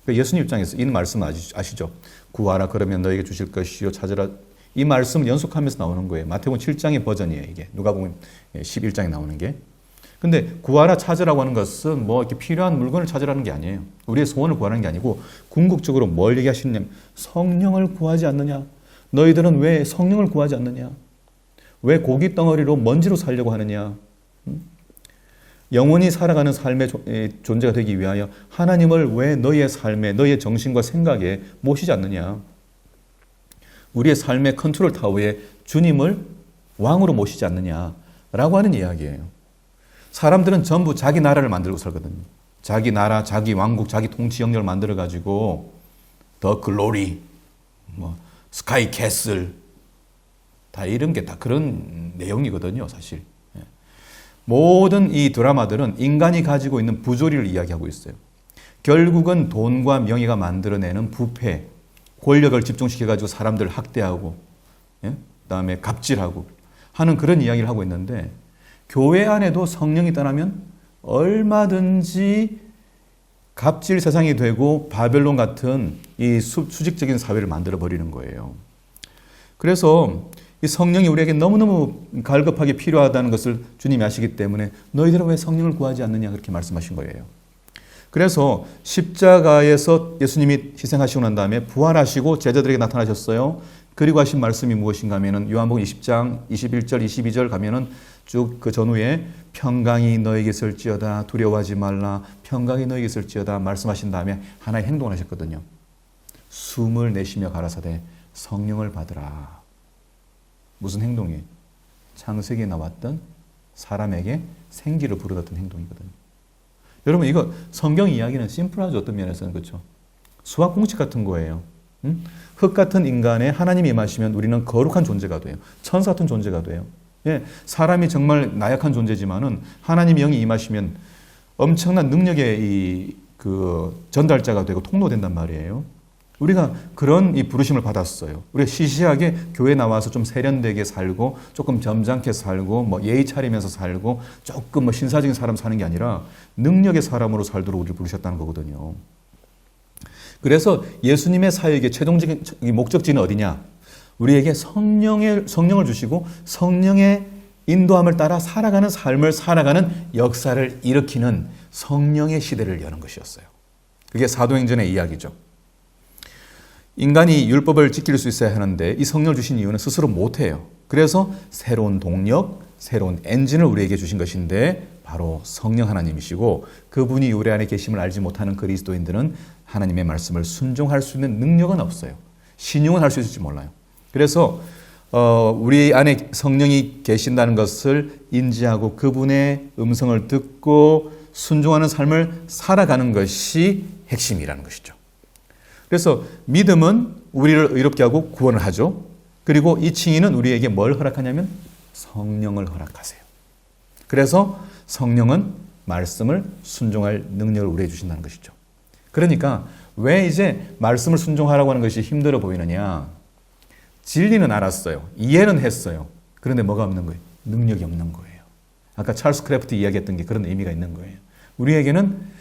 예수님 입장에서 이 말씀 아시죠? 구하라 그러면 너에게 주실 것이요 찾으라 이 말씀을 연속하면서 나오는 거예요. 마태복음 7장의 버전이에요. 이게 누가복음 11장에 나오는 게. 근데 구하라 찾으라고 하는 것은 뭐 이렇게 필요한 물건을 찾으라는 게 아니에요. 우리의 소원을 구하는 게 아니고 궁극적으로 뭘 얘기하시느냐면 성령을 구하지 않느냐? 너희들은 왜 성령을 구하지 않느냐? 왜 고기 덩어리로 먼지로 살려고 하느냐? 영원히 살아가는 삶의 존재가 되기 위하여 하나님을 왜 너희의 삶에 너희의 정신과 생각에 모시지 않느냐? 우리의 삶의 컨트롤 타워에 주님을 왕으로 모시지 않느냐라고 하는 이야기예요. 사람들은 전부 자기 나라를 만들고 살거든요. 자기 나라, 자기 왕국, 자기 통치 영역을 만들어가지고 더 글로리, 뭐 스카이 캐슬 다 이런 게 다 그런 내용이거든요, 사실. 모든 이 드라마들은 인간이 가지고 있는 부조리를 이야기하고 있어요. 결국은 돈과 명예가 만들어내는 부패, 권력을 집중시켜가지고 사람들을 학대하고, 그다음에 갑질하고 하는 그런 이야기를 하고 있는데 교회 안에도 성령이 떠나면 얼마든지 갑질 세상이 되고 바벨론 같은 이 수직적인 사회를 만들어 버리는 거예요. 그래서 이 성령이 우리에게 너무너무 갈급하게 필요하다는 것을 주님이 아시기 때문에 너희들은 왜 성령을 구하지 않느냐 그렇게 말씀하신 거예요. 그래서 십자가에서 예수님이 희생하시고 난 다음에 부활하시고 제자들에게 나타나셨어요. 그리고 하신 말씀이 무엇인가 하면은 요한복음 20장 21절 22절 가면은 쭉 그 전후에 평강이 너에게 있을지어다 두려워하지 말라 평강이 너에게 있을지어다 말씀하신 다음에 하나의 행동을 하셨거든요. 숨을 내쉬며 가라사대 성령을 받으라. 무슨 행동이에요? 창세기에 나왔던 사람에게 생기를 불어넣던 행동이거든요. 여러분 이거 성경 이야기는 심플하죠. 어떤 면에서는 그렇죠. 수학 공식 같은 거예요. 흙 같은 인간에 하나님이 임하시면 우리는 거룩한 존재가 돼요. 천사 같은 존재가 돼요. 예, 사람이 정말 나약한 존재지만은 하나님의 영이 임하시면 엄청난 능력의 그 전달자가 되고 통로된단 말이에요. 우리가 그런 이 부르심을 받았어요. 우리가 시시하게 교회 나와서 좀 세련되게 살고 조금 점잖게 살고 뭐 예의 차리면서 살고 조금 뭐 신사적인 사람 사는 게 아니라 능력의 사람으로 살도록 우리를 부르셨다는 거거든요. 그래서 예수님의 사역의 최종적인 목적지는 어디냐? 우리에게 성령을 주시고 성령의 인도함을 따라 살아가는 삶을 살아가는 역사를 일으키는 성령의 시대를 여는 것이었어요. 그게 사도행전의 이야기죠. 인간이 율법을 지킬 수 있어야 하는데 이 성령을 주신 이유는 스스로 못해요. 그래서 새로운 동력, 새로운 엔진을 우리에게 주신 것인데 바로 성령 하나님이시고 그분이 우리 안에 계심을 알지 못하는 그리스도인들은 하나님의 말씀을 순종할 수 있는 능력은 없어요. 신용은 할 수 있을지 몰라요. 그래서 우리 안에 성령이 계신다는 것을 인지하고 그분의 음성을 듣고 순종하는 삶을 살아가는 것이 핵심이라는 것이죠. 그래서 믿음은 우리를 의롭게 하고 구원을 하죠. 그리고 이 칭의는 우리에게 뭘 허락하냐면 성령을 허락하세요. 그래서 성령은 말씀을 순종할 능력을 우리에게 주신다는 것이죠. 그러니까 왜 이제 말씀을 순종하라고 하는 것이 힘들어 보이느냐? 진리는 알았어요. 이해는 했어요. 그런데 뭐가 없는 거예요? 능력이 없는 거예요. 아까 찰스 크래프트 이야기했던 게 그런 의미가 있는 거예요. 우리에게는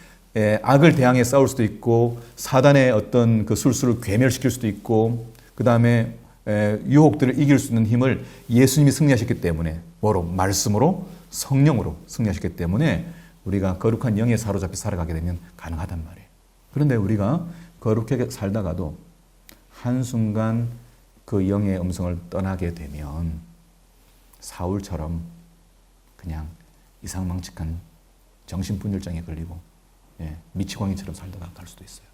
악을 대항해 싸울 수도 있고 사단의 어떤 그 술수를 괴멸시킬 수도 있고 그 다음에 유혹들을 이길 수 있는 힘을 예수님이 승리하셨기 때문에 뭐로? 말씀으로 성령으로 승리하셨기 때문에 우리가 거룩한 영에 사로잡혀 살아가게 되면 가능하단 말이에요. 그런데 우리가 거룩하게 살다가도 한순간 그 영의 음성을 떠나게 되면 사울처럼 그냥 이상망측한 정신분열증에 걸리고 미치광이처럼 살다가 갈 수도 있어요.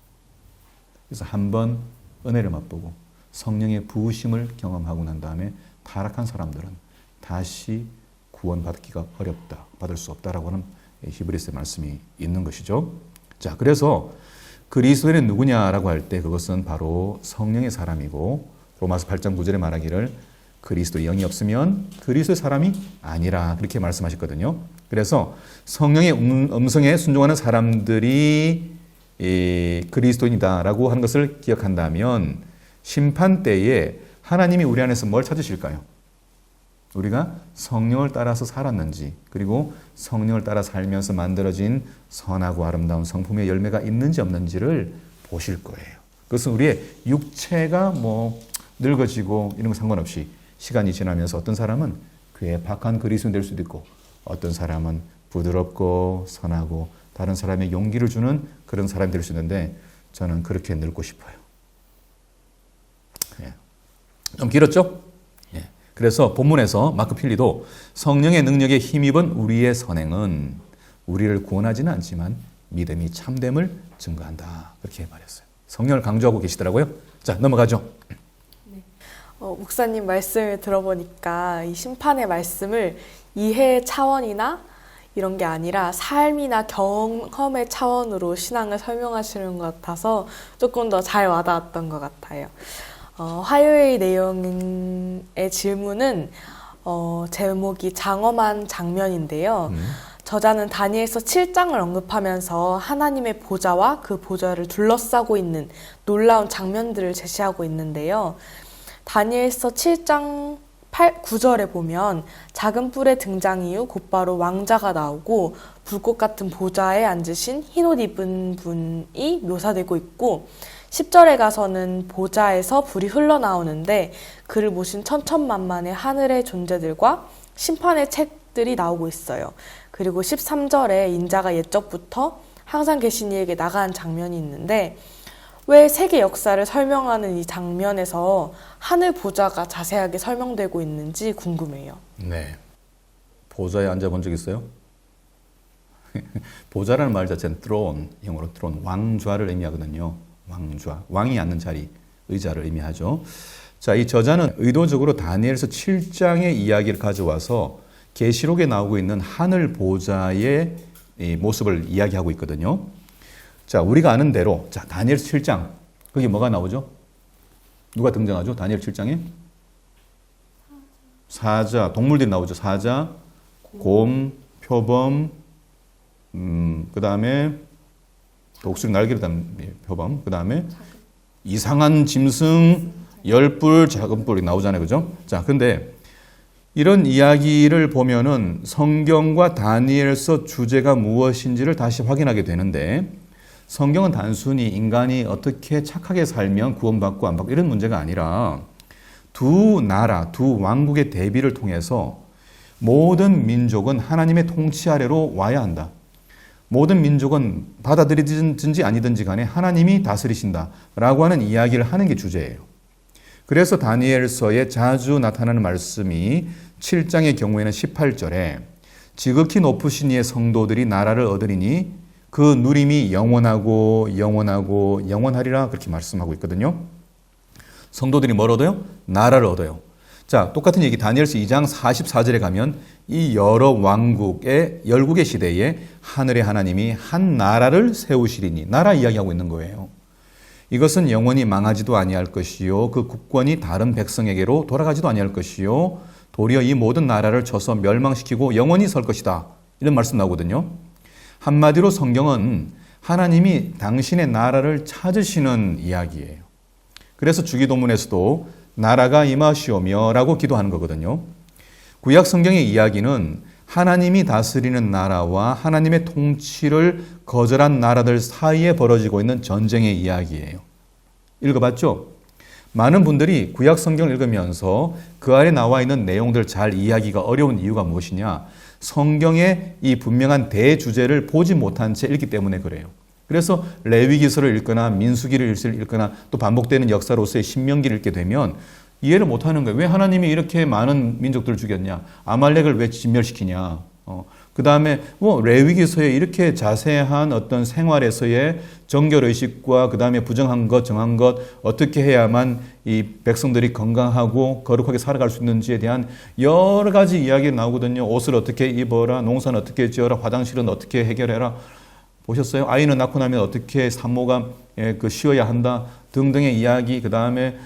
그래서 한번 은혜를 맛보고 성령의 부으심을 경험하고 난 다음에 타락한 사람들은 다시 구원받기가 어렵다, 받을 수 없다라고 하는 히브리서의 말씀이 있는 것이죠. 자, 그래서 그리스도인은 누구냐라고 할 때 그것은 바로 성령의 사람이고 로마서 8장 9절에 말하기를 그리스도의 영이 없으면 그리스도의 사람이 아니라 그렇게 말씀하셨거든요. 그래서 성령의 음성에 순종하는 사람들이 그리스도인이다라고 하는 것을 기억한다면 심판 때에 하나님이 우리 안에서 뭘 찾으실까요? 우리가 성령을 따라서 살았는지, 그리고 성령을 따라 살면서 만들어진 선하고 아름다운 성품의 열매가 있는지 없는지를 보실 거예요. 그것은 우리의 육체가 늙어지고 이런 거 상관없이 시간이 지나면서 어떤 사람은 괴팍한 그리스도인 될 수도 있고 어떤 사람은 부드럽고 선하고 다른 사람의 용기를 주는 그런 사람이 될 수 있는데 저는 그렇게 늙고 싶어요. 좀 길었죠? 그래서 본문에서 마크 필리도 성령의 능력에 힘입은 우리의 선행은 우리를 구원하지는 않지만 믿음이 참됨을 증거한다. 그렇게 말했어요. 성령을 강조하고 계시더라고요. 자, 넘어가죠. 목사님 말씀을 들어보니까 이 심판의 말씀을 이해 차원이나 이런 게 아니라 삶이나 경험의 차원으로 신앙을 설명하시는 것 같아서 조금 더 잘 와닿았던 것 같아요. 화요일 내용의 질문은 제목이 장엄한 장면인데요. 저자는 다니엘서 7장을 언급하면서 하나님의 보좌와 그 보좌를 둘러싸고 있는 놀라운 장면들을 제시하고 있는데요. 다니엘서 7장 9절에 보면 작은 뿔의 등장 이후 곧바로 왕자가 나오고 불꽃 같은 보좌에 앉으신 흰옷 입은 분이 묘사되고 있고 10절에 가서는 보좌에서 불이 흘러나오는데 그를 모신 천천만만의 하늘의 존재들과 심판의 책들이 나오고 있어요. 그리고 13절에 인자가 옛적부터 항상 계신 이에게 나간 장면이 있는데 왜 세계 역사를 설명하는 이 장면에서 하늘 보좌가 자세하게 설명되고 있는지 궁금해요. 네. 보좌에 앉아본 적 있어요? 보좌라는 말 자체는 throne, 영어로 throne, 왕좌를 의미하거든요. 왕좌, 왕이 앉는 자리, 의자를 의미하죠. 자, 이 저자는 의도적으로 다니엘서 7장의 이야기를 가져와서 계시록에 나오고 있는 하늘 보좌의 이 모습을 이야기하고 있거든요. 자, 우리가 아는 대로, 자, 다니엘서 7장, 거기 뭐가 나오죠? 누가 등장하죠? 다니엘 7장에? 사자, 동물들이 나오죠. 사자, 곰, 표범, 그 다음에 독수리 날개를 단 표범, 그 다음에 이상한 짐승, 열뿔, 작은 뿔이 나오잖아요. 그죠? 자, 근데 이런 이야기를 보면은 성경과 다니엘서 주제가 무엇인지를 다시 확인하게 되는데 성경은 단순히 인간이 어떻게 착하게 살면 구원받고 안 받고 이런 문제가 아니라 두 나라, 두 왕국의 대비를 통해서 모든 민족은 하나님의 통치 아래로 와야 한다. 모든 민족은 받아들이든지 아니든지 간에 하나님이 다스리신다라고 하는 이야기를 하는 게 주제예요. 그래서 다니엘서에 자주 나타나는 말씀이 7장의 경우에는 18절에 지극히 높으신 이의 성도들이 나라를 얻으리니 그 누림이 영원하고 영원하고 영원하리라 그렇게 말씀하고 있거든요. 성도들이 뭘 얻어요? 나라를 얻어요. 자, 똑같은 얘기 다니엘서 2장 44절에 가면 이 여러 왕국의 열국의 시대에 하늘의 하나님이 한 나라를 세우시리니 나라 이야기하고 있는 거예요. 이것은 영원히 망하지도 아니할 것이요 그 국권이 다른 백성에게로 돌아가지도 아니할 것이요 도리어 이 모든 나라를 쳐서 멸망시키고 영원히 설 것이다. 이런 말씀 나오거든요. 한마디로 성경은 하나님이 당신의 나라를 찾으시는 이야기예요. 그래서 주기도문에서도 나라가 임하시오며 라고 기도하는 거거든요. 구약 성경의 이야기는 하나님이 다스리는 나라와 하나님의 통치를 거절한 나라들 사이에 벌어지고 있는 전쟁의 이야기예요. 읽어봤죠? 많은 분들이 구약 성경을 읽으면서 그 안에 나와 있는 내용들을 잘 이해하기가 어려운 이유가 무엇이냐? 성경의 이 분명한 대주제를 보지 못한 채 읽기 때문에 그래요. 그래서 레위기서를 읽거나 민수기를 읽거나 또 반복되는 역사로서의 신명기를 읽게 되면 이해를 못하는 거예요. 왜 하나님이 이렇게 많은 민족들을 죽였냐? 아말렉을 왜 진멸시키냐? 그 다음에 레위기서에 이렇게 자세한 어떤 생활에서의 정결의식과 그 다음에 부정한 것, 정한 것, 어떻게 해야만 이 백성들이 건강하고 거룩하게 살아갈 수 있는지에 대한 여러 가지 이야기가 나오거든요. 옷을 어떻게 입어라, 농사는 어떻게 지어라, 화장실은 어떻게 해결해라. 보셨어요? 아이는 낳고 나면 어떻게 산모가 쉬어야 한다 등등의 이야기, 그 다음에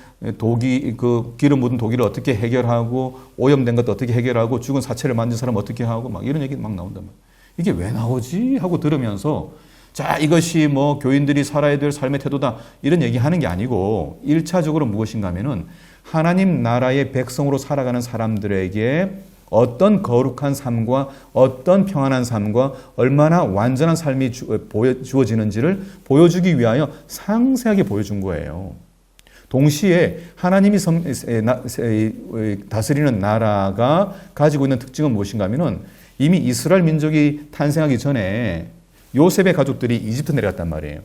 기름 묻은 독일을 어떻게 해결하고, 오염된 것도 어떻게 해결하고, 죽은 사체를 만진 사람 어떻게 하고, 막 이런 얘기 막 나온단 말이에요. 이게 왜 나오지? 하고 들으면서, 자, 이것이 뭐 교인들이 살아야 될 삶의 태도다. 이런 얘기 하는 게 아니고, 1차적으로 무엇인가 하면은, 하나님 나라의 백성으로 살아가는 사람들에게 어떤 거룩한 삶과 어떤 평안한 삶과 얼마나 완전한 삶이 주어지는지를 보여주기 위하여 상세하게 보여준 거예요. 동시에 하나님이 다스리는 나라가 가지고 있는 특징은 무엇인가 하면은 이미 이스라엘 민족이 탄생하기 전에 요셉의 가족들이 이집트 내려갔단 말이에요.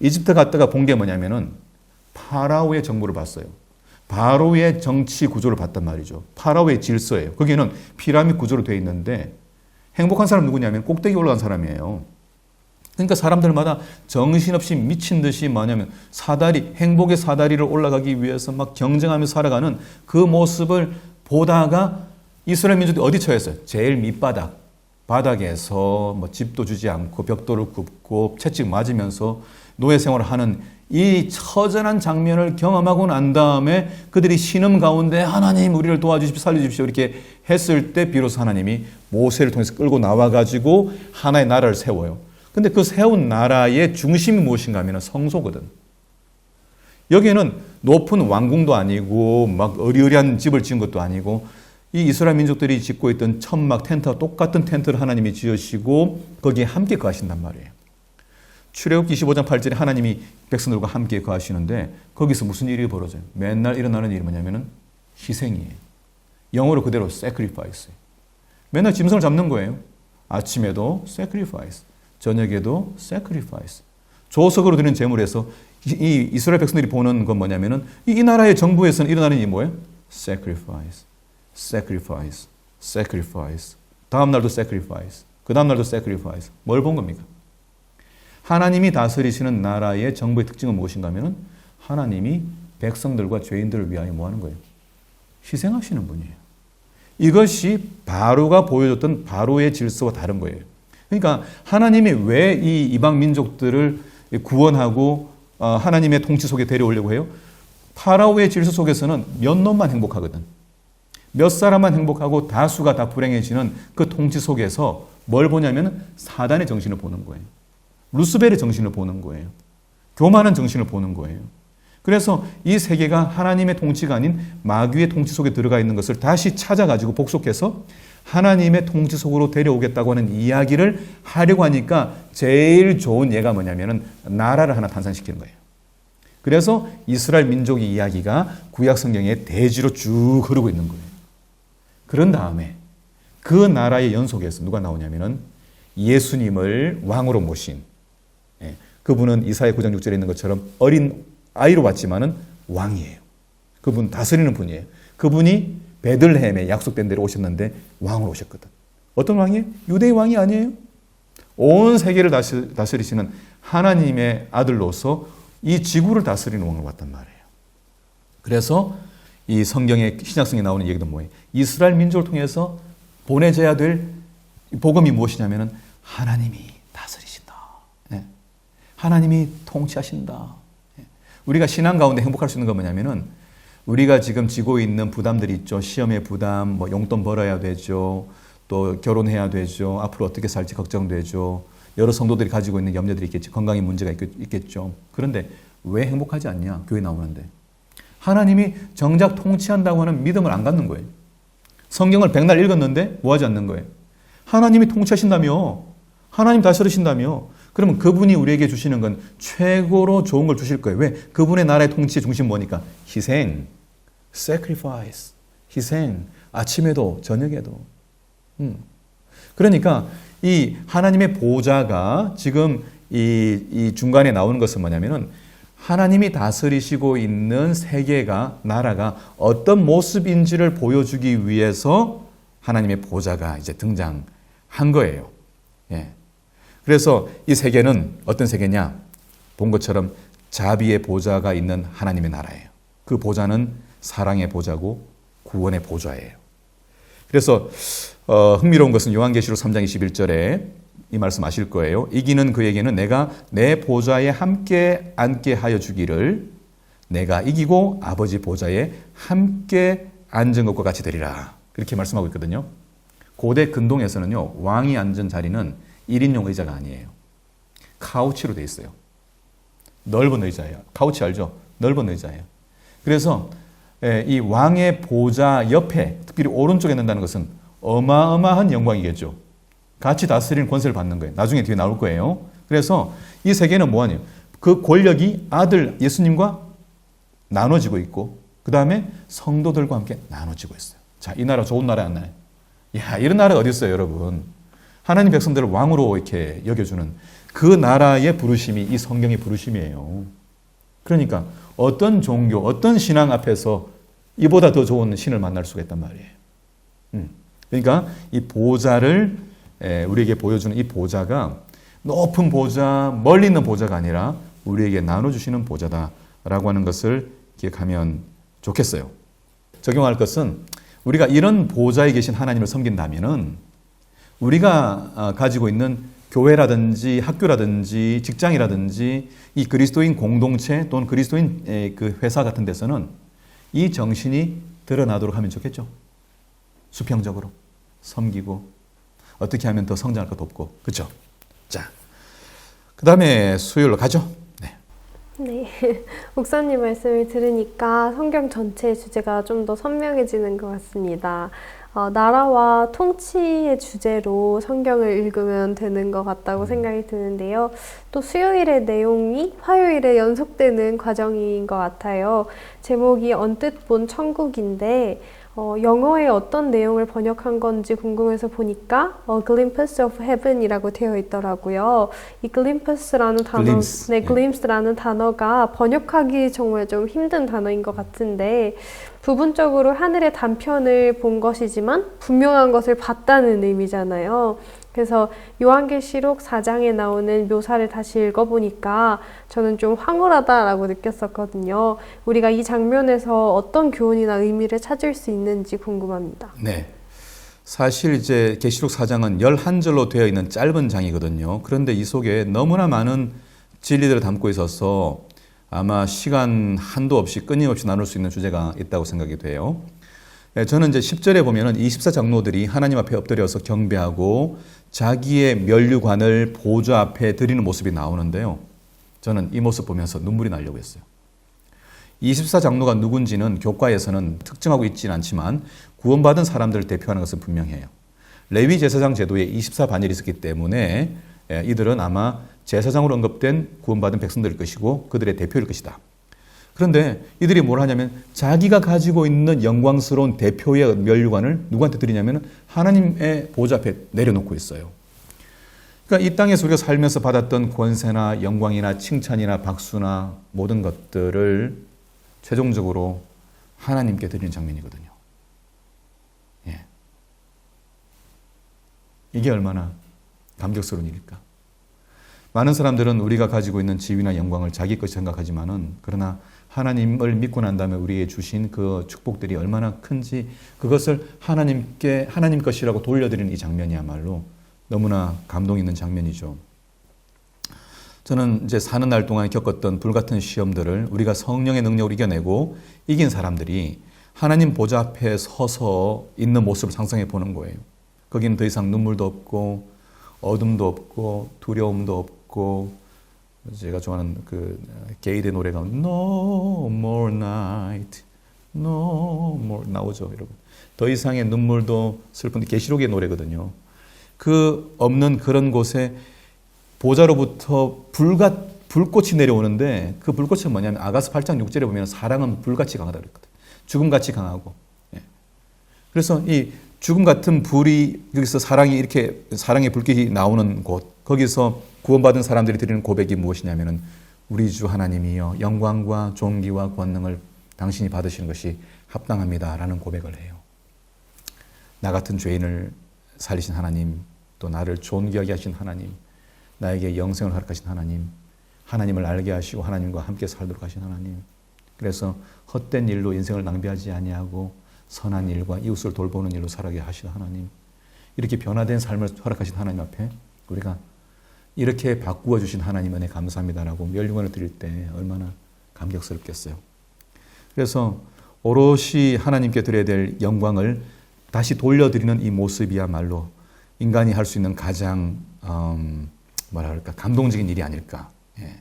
이집트 갔다가 본 게 뭐냐면은 파라오의 정부를 봤어요. 바로의 정치 구조를 봤단 말이죠. 파라오의 질서예요. 거기는 피라미드 구조로 되어 있는데 행복한 사람 누구냐면 꼭대기 올라간 사람이에요. 그러니까 사람들마다 정신없이 미친 듯이 뭐냐면 행복의 사다리를 올라가기 위해서 막 경쟁하며 살아가는 그 모습을 보다가 이스라엘 민족들이 어디 처했어요? 제일 밑바닥. 바닥에서 뭐 집도 주지 않고 벽돌을 굽고 채찍 맞으면서 노예 생활을 하는 이 처절한 장면을 경험하고 난 다음에 그들이 신음 가운데 하나님 우리를 도와주십시오, 살려주십시오 이렇게 했을 때 비로소 하나님이 모세를 통해서 끌고 나와가지고 하나의 나라를 세워요. 근데 그 세운 나라의 중심이 무엇인가 하면 성소거든. 여기에는 높은 왕궁도 아니고 막 어리어리한 집을 지은 것도 아니고 이 이스라엘 민족들이 짓고 있던 천막 텐트와 똑같은 텐트를 하나님이 지으시고 거기에 함께 거하신단 말이에요. 출애굽기 25장 8절에 하나님이 백성들과 함께 거하시는데 거기서 무슨 일이 벌어져요? 맨날 일어나는 일이 뭐냐면은 희생이에요. 영어로 그대로 sacrifice. 맨날 짐승을 잡는 거예요. 아침에도 sacrifice, 저녁에도 sacrifice. 조석으로 드리는 제물에서 이 이스라엘 백성들이 보는 건 뭐냐면은 이 나라의 정부에서는 일어나는 일이 뭐예요? sacrifice, sacrifice, sacrifice. 다음 날도 sacrifice. 그 다음 날도 sacrifice. 뭘 본 겁니까? 하나님이 다스리시는 나라의 정부의 특징은 무엇인가 하면 하나님이 백성들과 죄인들을 위하여 뭐 하는 거예요? 희생하시는 분이에요. 이것이 바로가 보여줬던 바로의 질서와 다른 거예요. 그러니까 하나님이 왜 이 이방 민족들을 구원하고 하나님의 통치 속에 데려오려고 해요? 파라오의 질서 속에서는 몇 놈만 행복하거든. 몇 사람만 행복하고 다수가 다 불행해지는 그 통치 속에서 뭘 보냐면 사단의 정신을 보는 거예요. 루스벨의 정신을 보는 거예요. 교만한 정신을 보는 거예요. 그래서 이 세계가 하나님의 통치가 아닌 마귀의 통치 속에 들어가 있는 것을 다시 찾아가지고 복속해서 하나님의 통치 속으로 데려오겠다고 하는 이야기를 하려고 하니까 제일 좋은 예가 뭐냐면은 나라를 하나 탄생시키는 거예요. 그래서 이스라엘 민족의 이야기가 구약 성경의 대지로 쭉 흐르고 있는 거예요. 그런 다음에 그 나라의 연속에서 누가 나오냐면은 예수님을 왕으로 모신 그분은 이사야 9장 6절에 있는 것처럼 어린 아이로 왔지만은 왕이에요. 그분 다스리는 분이에요. 그분이 베들레헴에 약속된 데로 오셨는데 왕으로 오셨거든. 어떤 왕이에요? 유대의 왕이 아니에요. 온 세계를 다스리시는 하나님의 아들로서 이 지구를 다스리는 왕으로 왔단 말이에요. 그래서 이 성경의 신약성에 나오는 얘기도 뭐예요? 이스라엘 민족을 통해서 보내져야 될 복음이 무엇이냐면은 하나님이 다스리신다. 하나님이 통치하신다. 우리가 신앙 가운데 행복할 수 있는 건 뭐냐면은 우리가 지금 지고 있는 부담들이 있죠. 시험의 부담, 뭐 용돈 벌어야 되죠. 또 결혼해야 되죠. 앞으로 어떻게 살지 걱정되죠. 여러 성도들이 가지고 있는 염려들이 있겠죠. 건강에 문제가 있겠죠. 그런데 왜 행복하지 않냐? 교회 나오는데. 하나님이 정작 통치한다고 하는 믿음을 안 갖는 거예요. 성경을 백날 읽었는데 뭐 하지 않는 거예요? 하나님이 통치하신다며. 하나님 다스리신다며. 그러면 그분이 우리에게 주시는 건 최고로 좋은 걸 주실 거예요. 왜? 그분의 나라의 통치의 중심 뭐니까? 희생, sacrifice, 희생, 아침에도 저녁에도. 그러니까 이 하나님의 보좌가 지금 이 중간에 나오는 것은 뭐냐면은 하나님이 다스리시고 있는 세계가, 나라가 어떤 모습인지를 보여주기 위해서 하나님의 보좌가 이제 등장한 거예요. 예. 그래서 이 세계는 어떤 세계냐? 본 것처럼 자비의 보좌가 있는 하나님의 나라예요. 그 보좌는 사랑의 보좌고 구원의 보좌예요. 그래서 흥미로운 것은 요한계시록 3장 21절에 이 말씀 아실 거예요. 이기는 그에게는 내가 내 보좌에 함께 앉게 하여 주기를 내가 이기고 아버지 보좌에 함께 앉은 것과 같이 되리라. 그렇게 말씀하고 있거든요. 고대 근동에서는요, 왕이 앉은 자리는 1인용 의자가 아니에요. 카우치로 되어 있어요. 넓은 의자예요. 카우치 알죠? 넓은 의자예요. 그래서 이 왕의 보좌 옆에, 특별히 오른쪽에 놓는다는 것은 어마어마한 영광이겠죠. 같이 다스리는 권세를 받는 거예요. 나중에 뒤에 나올 거예요. 그래서 이 세계는 뭐하냐? 그 권력이 아들 예수님과 나눠지고 있고, 그 다음에 성도들과 함께 나눠지고 있어요. 자, 이 나라 좋은 나라 안 나요? 야, 이런 나라가 어디 있어요, 여러분? 하나님 백성들을 왕으로 이렇게 여겨주는 그 나라의 부르심이 이 성경의 부르심이에요. 그러니까 어떤 종교, 어떤 신앙 앞에서 이보다 더 좋은 신을 만날 수가 있단 말이에요. 그러니까 이 보좌를 우리에게 보여주는 이 보좌가 높은 보좌, 멀리 있는 보좌가 아니라 우리에게 나눠주시는 보좌다라고 하는 것을 기억하면 좋겠어요. 적용할 것은 우리가 이런 보좌에 계신 하나님을 섬긴다면은 우리가 가지고 있는 교회라든지 학교라든지 직장이라든지 이 그리스도인 공동체 또는 그리스도인 그 회사 같은 데서는 이 정신이 드러나도록 하면 좋겠죠. 수평적으로 섬기고 어떻게 하면 더 성장할 것 돕고, 그렇죠? 자, 그 다음에 수요일로 가죠. 네. 네, 목사님 말씀을 들으니까 성경 전체의 주제가 좀 더 선명해지는 것 같습니다. 나라와 통치의 주제로 성경을 읽으면 되는 것 같다고 생각이 드는데요. 또 수요일의 내용이 화요일에 연속되는 과정인 것 같아요. 제목이 언뜻 본 천국인데 영어에 어떤 내용을 번역한 건지 궁금해서 보니까 Glimpse of Heaven이라고 되어 있더라고요. 이 glimpse라는 단어, Glimpse. 네, glimpse라는 단어가 번역하기 정말 좀 힘든 단어인 것 같은데 부분적으로 하늘의 단편을 본 것이지만 분명한 것을 봤다는 의미잖아요. 그래서 요한계시록 4장에 나오는 묘사를 다시 읽어보니까 저는 좀 황홀하다라고 느꼈었거든요. 우리가 이 장면에서 어떤 교훈이나 의미를 찾을 수 있는지 궁금합니다. 네. 사실 이제 계시록 4장은 11절로 되어 있는 짧은 장이거든요. 그런데 이 속에 너무나 많은 진리들을 담고 있어서 아마 시간 한도 없이 끊임없이 나눌 수 있는 주제가 있다고 생각이 돼요. 저는 이제 10절에 보면은 24장로들이 하나님 앞에 엎드려서 경배하고 자기의 면류관을 보좌 앞에 드리는 모습이 나오는데요. 저는 이 모습 보면서 눈물이 나려고 했어요. 24장로가 누군지는 교과에서는 특정하고 있지는 않지만 구원받은 사람들을 대표하는 것은 분명해요. 레위 제사장 제도에 24반열이 있었기 때문에 이들은 아마 제사장으로 언급된 구원받은 백성들일 것이고 그들의 대표일 것이다. 그런데 이들이 뭘 하냐면 자기가 가지고 있는 영광스러운 대표의 면류관을 누구한테 드리냐면 하나님의 보좌 앞에 내려놓고 있어요. 그러니까 이 땅에서 우리가 살면서 받았던 권세나 영광이나 칭찬이나 박수나 모든 것들을 최종적으로 하나님께 드리는 장면이거든요. 예. 이게 얼마나 감격스러운 일일까? 많은 사람들은 우리가 가지고 있는 지위나 영광을 자기 것이 생각하지만은 그러나 하나님을 믿고 난 다음에 우리에게 주신 그 축복들이 얼마나 큰지 그것을 하나님 것이라고 돌려드리는 이 장면이야말로 너무나 감동 있는 장면이죠. 저는 이제 사는 날 동안 겪었던 불같은 시험들을 우리가 성령의 능력으로 이겨내고 이긴 사람들이 하나님 보좌 앞에 서서 있는 모습을 상상해 보는 거예요. 거기는 더 이상 눈물도 없고 어둠도 없고 두려움도 없고 제가 좋아하는 그 게이드의 노래가 No more night, no more 나오죠, 여러분. 더 이상의 눈물도 슬픈데 계시록의 노래거든요. 그 없는 그런 곳에 보좌로부터 불꽃이 내려오는데 그 불꽃은 뭐냐면 아가서 8장 6절에 보면 사랑은 불같이 강하다 그랬거든요. 죽음같이 강하고. 예. 그래서 이 죽음 같은 불이 여기서 사랑의 불길이 나오는 곳, 거기서 구원받은 사람들이 드리는 고백이 무엇이냐면은 우리 주 하나님이여 영광과 존귀와 권능을 당신이 받으시는 것이 합당합니다라는 고백을 해요. 나 같은 죄인을 살리신 하나님, 또 나를 존귀하게 하신 하나님, 나에게 영생을 허락하신 하나님, 하나님을 알게 하시고 하나님과 함께 살도록 하신 하나님. 그래서 헛된 일로 인생을 낭비하지 아니하고 선한 일과 이웃을 돌보는 일로 살아게 하신 하나님, 이렇게 변화된 삶을 허락하신 하나님 앞에 우리가 이렇게 바꾸어 주신 하나님 은혜 감사합니다라고 멸류관을 드릴 때 얼마나 감격스럽겠어요. 그래서 오롯이 하나님께 드려야 될 영광을 다시 돌려드리는 이 모습이야말로 인간이 할 수 있는 가장 감동적인 일이 아닐까. 예.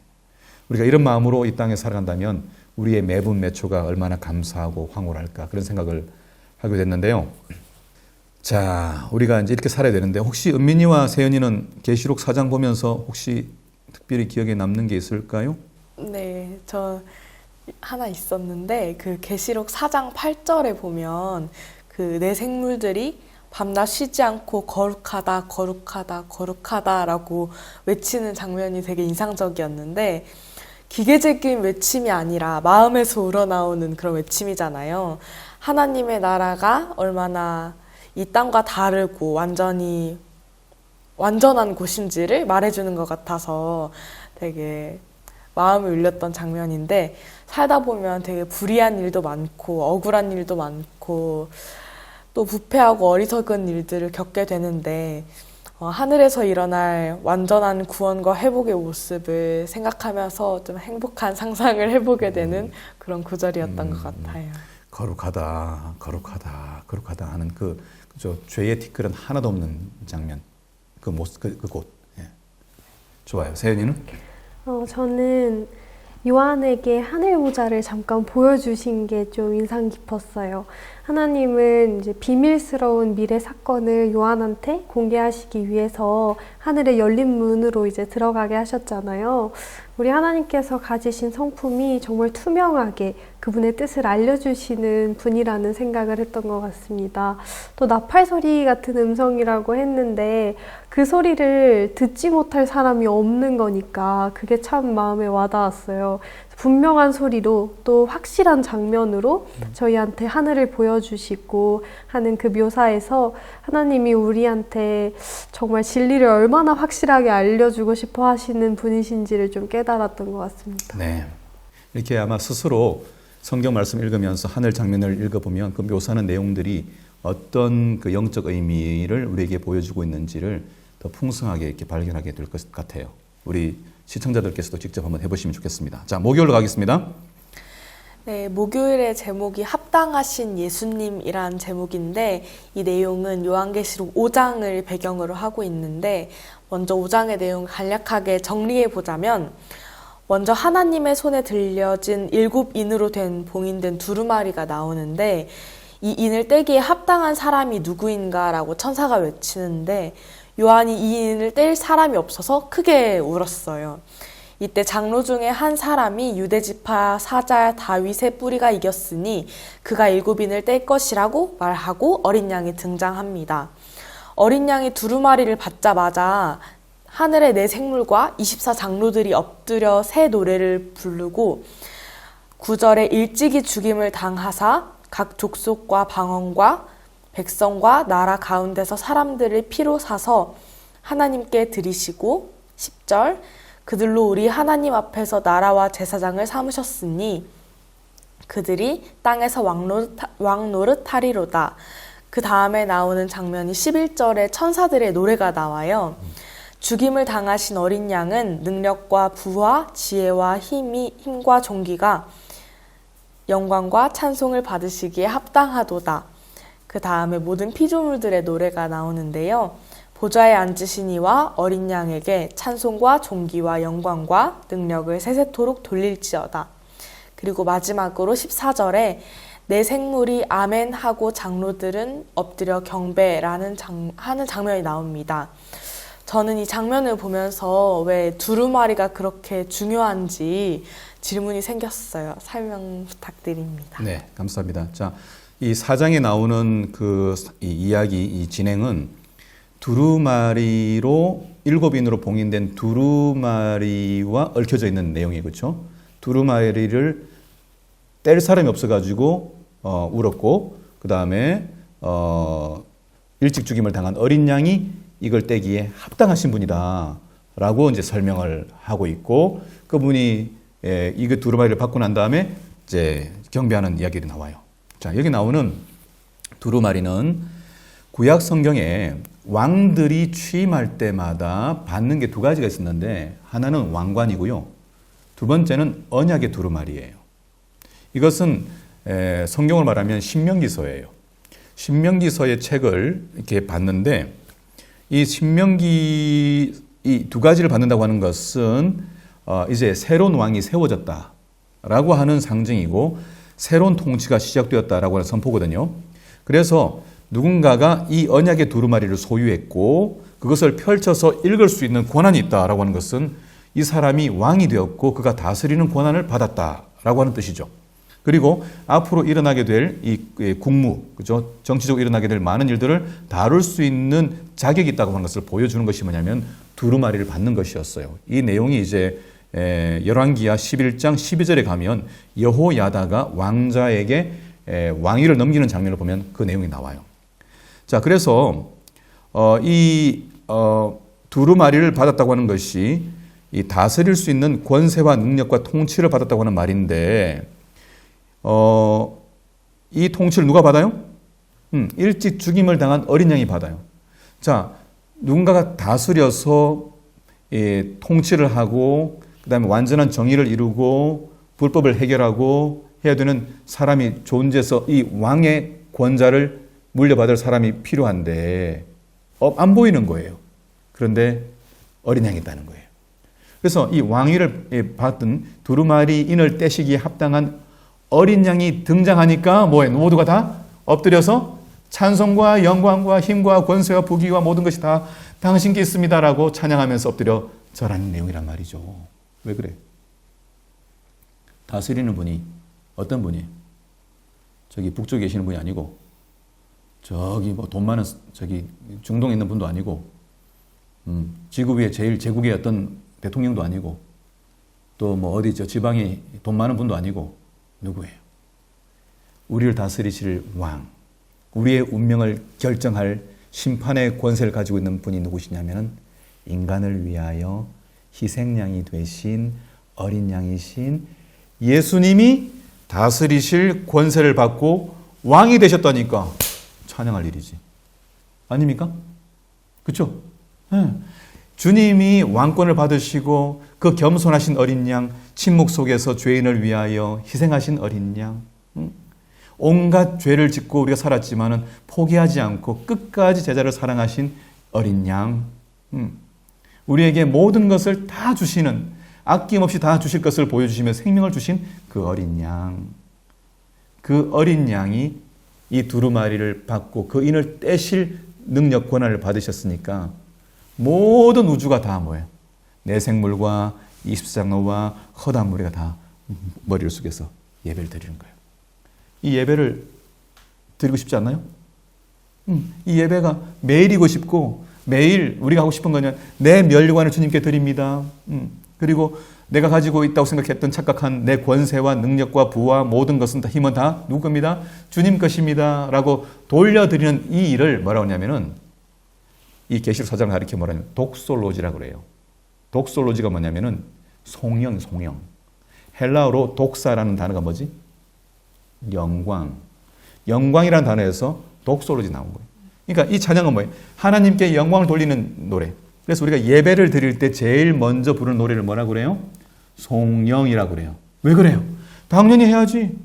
우리가 이런 마음으로 이 땅에 살아간다면 우리의 매분 매초가 얼마나 감사하고 황홀할까 그런 생각을 하게 됐는데요. 자, 우리가 이제 이렇게 살아야 되는데 혹시 은민이와 세연이는 계시록 4장 보면서 혹시 특별히 기억에 남는 게 있을까요? 네, 저 하나 있었는데 그 계시록 4장 8절에 보면 그 내 생물들이 밤낮 쉬지 않고 거룩하다, 거룩하다, 거룩하다라고 외치는 장면이 되게 인상적이었는데 기계적인 외침이 아니라 마음에서 우러나오는 그런 외침이잖아요. 하나님의 나라가 얼마나 이 땅과 다르고 완전한 곳인지를 말해주는 것 같아서 되게 마음이 울렸던 장면인데 살다 보면 되게 불의한 일도 많고 억울한 일도 많고 또 부패하고 어리석은 일들을 겪게 되는데 하늘에서 일어날 완전한 구원과 회복의 모습을 생각하면서 좀 행복한 상상을 해보게 되는 그런 구절이었던 것 같아요. 거룩하다, 거룩하다, 거룩하다 하는 그죠 죄의 티끌은 하나도 없는 장면, 그 모습, 그 곳. 예. 좋아요. 세연이는? 저는 요한에게 하늘 보좌를 잠깐 보여주신 게 좀 인상 깊었어요. 하나님은 이제 비밀스러운 미래 사건을 요한한테 공개하시기 위해서 하늘의 열린 문으로 이제 들어가게 하셨잖아요. 우리 하나님께서 가지신 성품이 정말 투명하게 그분의 뜻을 알려주시는 분이라는 생각을 했던 것 같습니다. 또 나팔 소리 같은 음성이라고 했는데 그 소리를 듣지 못할 사람이 없는 거니까 그게 참 마음에 와닿았어요. 분명한 소리로 또 확실한 장면으로 저희한테 하늘을 보여주시고 하는 그 묘사에서 하나님이 우리한테 정말 진리를 얼마나 확실하게 알려주고 싶어 하시는 분이신지를 좀 깨달았던 것 같습니다. 네. 이렇게 아마 스스로 성경 말씀 읽으면서 하늘 장면을 읽어보면 그 묘사하는 내용들이 어떤 그 영적 의미를 우리에게 보여주고 있는지를 더 풍성하게 이렇게 발견하게 될 것 같아요. 우리 시청자들께서도 직접 한번 해보시면 좋겠습니다. 자, 목요일로 가겠습니다. 네, 목요일의 제목이 합당하신 예수님이란 제목인데 이 내용은 요한계시록 5장을 배경으로 하고 있는데 먼저 5장의 내용을 간략하게 정리해 보자면 먼저 하나님의 손에 들려진 7인으로 된 봉인된 두루마리가 나오는데 이 인을 떼기에 합당한 사람이 누구인가라고 천사가 외치는데 요한이 이 인을 뗄 사람이 없어서 크게 울었어요. 이때 장로 중에 한 사람이 유대지파 사자 다윗의 뿌리가 이겼으니 그가 7인을 뗄 것이라고 말하고 어린 양이 등장합니다. 어린 양이 두루마리를 받자마자 하늘의 네 생물과 24장로들이 엎드려 새 노래를 부르고 9절에 일찍이 죽임을 당하사 각 족속과 방언과 백성과 나라 가운데서 사람들을 피로 사서 하나님께 드리시고 10절 그들로 우리 하나님 앞에서 나라와 제사장을 삼으셨으니 그들이 땅에서 왕노릇하리로다. 그 다음에 나오는 장면이 11절에 천사들의 노래가 나와요. 죽임을 당하신 어린 양은 능력과 부와 지혜와 힘과 존귀가 영광과 찬송을 받으시기에 합당하도다. 그 다음에 모든 피조물들의 노래가 나오는데요. 보좌에 앉으신 이와 어린 양에게 찬송과 존귀와 영광과 능력을 세세토록 돌릴지어다. 그리고 마지막으로 14절에 내 생물이 아멘 하고 장로들은 엎드려 경배라는 하는 장면이 나옵니다. 저는 이 장면을 보면서 왜 두루마리가 그렇게 중요한지 질문이 생겼어요. 설명 부탁드립니다. 네, 감사합니다. 자, 이 사장에 나오는 이 이야기, 이 진행은 두루마리로 7인으로 봉인된 두루마리와 얽혀져 있는 내용이 그렇죠. 두루마리를 뗄 사람이 없어가지고 울었고 그 다음에 일찍 죽임을 당한 어린 양이 이걸 떼기에 합당하신 분이다라고 이제 설명을 하고 있고 그분이 이거 두루마리를 받고 난 다음에 이제 경배하는 이야기가 나와요. 자, 여기 나오는 두루마리는 구약 성경에 왕들이 취임할 때마다 받는 게 2가지가 있었는데 하나는 왕관이고요. 두 번째는 언약의 두루마리예요. 이것은 성경을 말하면 신명기서예요. 신명기서의 책을 이렇게 봤는데 이 신명기 이 2가지를 받는다고 하는 것은 이제 새로운 왕이 세워졌다라고 하는 상징이고 새로운 통치가 시작되었다라고 하는 선포거든요. 그래서 누군가가 이 언약의 두루마리를 소유했고 그것을 펼쳐서 읽을 수 있는 권한이 있다라고 하는 것은 이 사람이 왕이 되었고 그가 다스리는 권한을 받았다라고 하는 뜻이죠. 그리고 앞으로 일어나게 될 이 국무, 그죠? 정치적으로 일어나게 될 많은 일들을 다룰 수 있는 자격이 있다고 하는 것을 보여주는 것이 뭐냐면 두루마리를 받는 것이었어요. 이 내용이 이제 열왕기하 11장 12절에 가면 여호야다가 왕자에게 왕위를 넘기는 장면을 보면 그 내용이 나와요. 자, 그래서 이 두루마리를 받았다고 하는 것이 이 다스릴 수 있는 권세와 능력과 통치를 받았다고 하는 말인데 이 통치를 누가 받아요? 일찍 죽임을 당한 어린 양이 받아요. 자, 누군가가 다스려서 통치를 하고 그 다음에 완전한 정의를 이루고 불법을 해결하고 해야 되는 사람이 존재해서 이 왕의 권자를 물려받을 사람이 필요한데 안 보이는 거예요. 그런데 어린 양이 있다는 거예요. 그래서 이 왕위를 받은 두루마리인을 떼시기에 합당한 어린 양이 등장하니까 뭐예요? 모두가 다 엎드려서 찬송과 영광과 힘과 권세와 부귀와 모든 것이 다 당신께 있습니다라고 찬양하면서 엎드려 절하는 내용이란 말이죠. 왜 그래? 다스리는 분이 어떤 분이 저기 북쪽에 계시는 분이 아니고 저기 뭐 돈 많은 저기 중동에 있는 분도 아니고 지구 위에 제일 제국의 어떤 대통령도 아니고 또 뭐 어디 저 지방에 돈 많은 분도 아니고 누구예요? 우리를 다스리실 왕, 우리의 운명을 결정할 심판의 권세를 가지고 있는 분이 누구시냐면 인간을 위하여 희생양이 되신 어린 양이신 예수님이 다스리실 권세를 받고 왕이 되셨다니까 찬양할 일이지. 아닙니까? 그렇죠? 네. 주님이 왕권을 받으시고 그 겸손하신 어린 양, 침묵 속에서 죄인을 위하여 희생하신 어린 양, 온갖 죄를 짓고 우리가 살았지만은 포기하지 않고 끝까지 제자를 사랑하신 어린 양, 우리에게 모든 것을 다 주시는, 아낌없이 다 주실 것을 보여주시며 생명을 주신 그 어린 양, 그 어린 양이 이 두루마리를 받고 그 인을 떼실 능력 권한을 받으셨으니까 모든 우주가 다 뭐예요? 내생물과 이십사장로와 허다한 무리가 다 머리를 숙여서 예배를 드리는 거예요. 이 예배를 드리고 싶지 않나요? 이 예배가 매일이고 싶고 매일 우리가 하고 싶은 거는 내 면류관을 주님께 드립니다. 그리고 내가 가지고 있다고 생각했던 착각한 내 권세와 능력과 부와 모든 것은 다 힘은 다 누구 겁니다? 주님 것입니다. 라고 돌려드리는 이 일을 뭐라고 하냐면은 이 계시록 4장을 가리켜 뭐라냐면 독솔로지라고 그래요. 독솔로지가 뭐냐면은 송영. 헬라어로 독사라는 단어가 뭐지? 영광. 영광이라는 단어에서 독솔로지 나온 거예요. 그러니까 이 찬양은 뭐예요? 하나님께 영광을 돌리는 노래. 그래서 우리가 예배를 드릴 때 제일 먼저 부르는 노래를 뭐라고 그래요? 송영이라고 그래요. 왜 그래요? 당연히 해야지.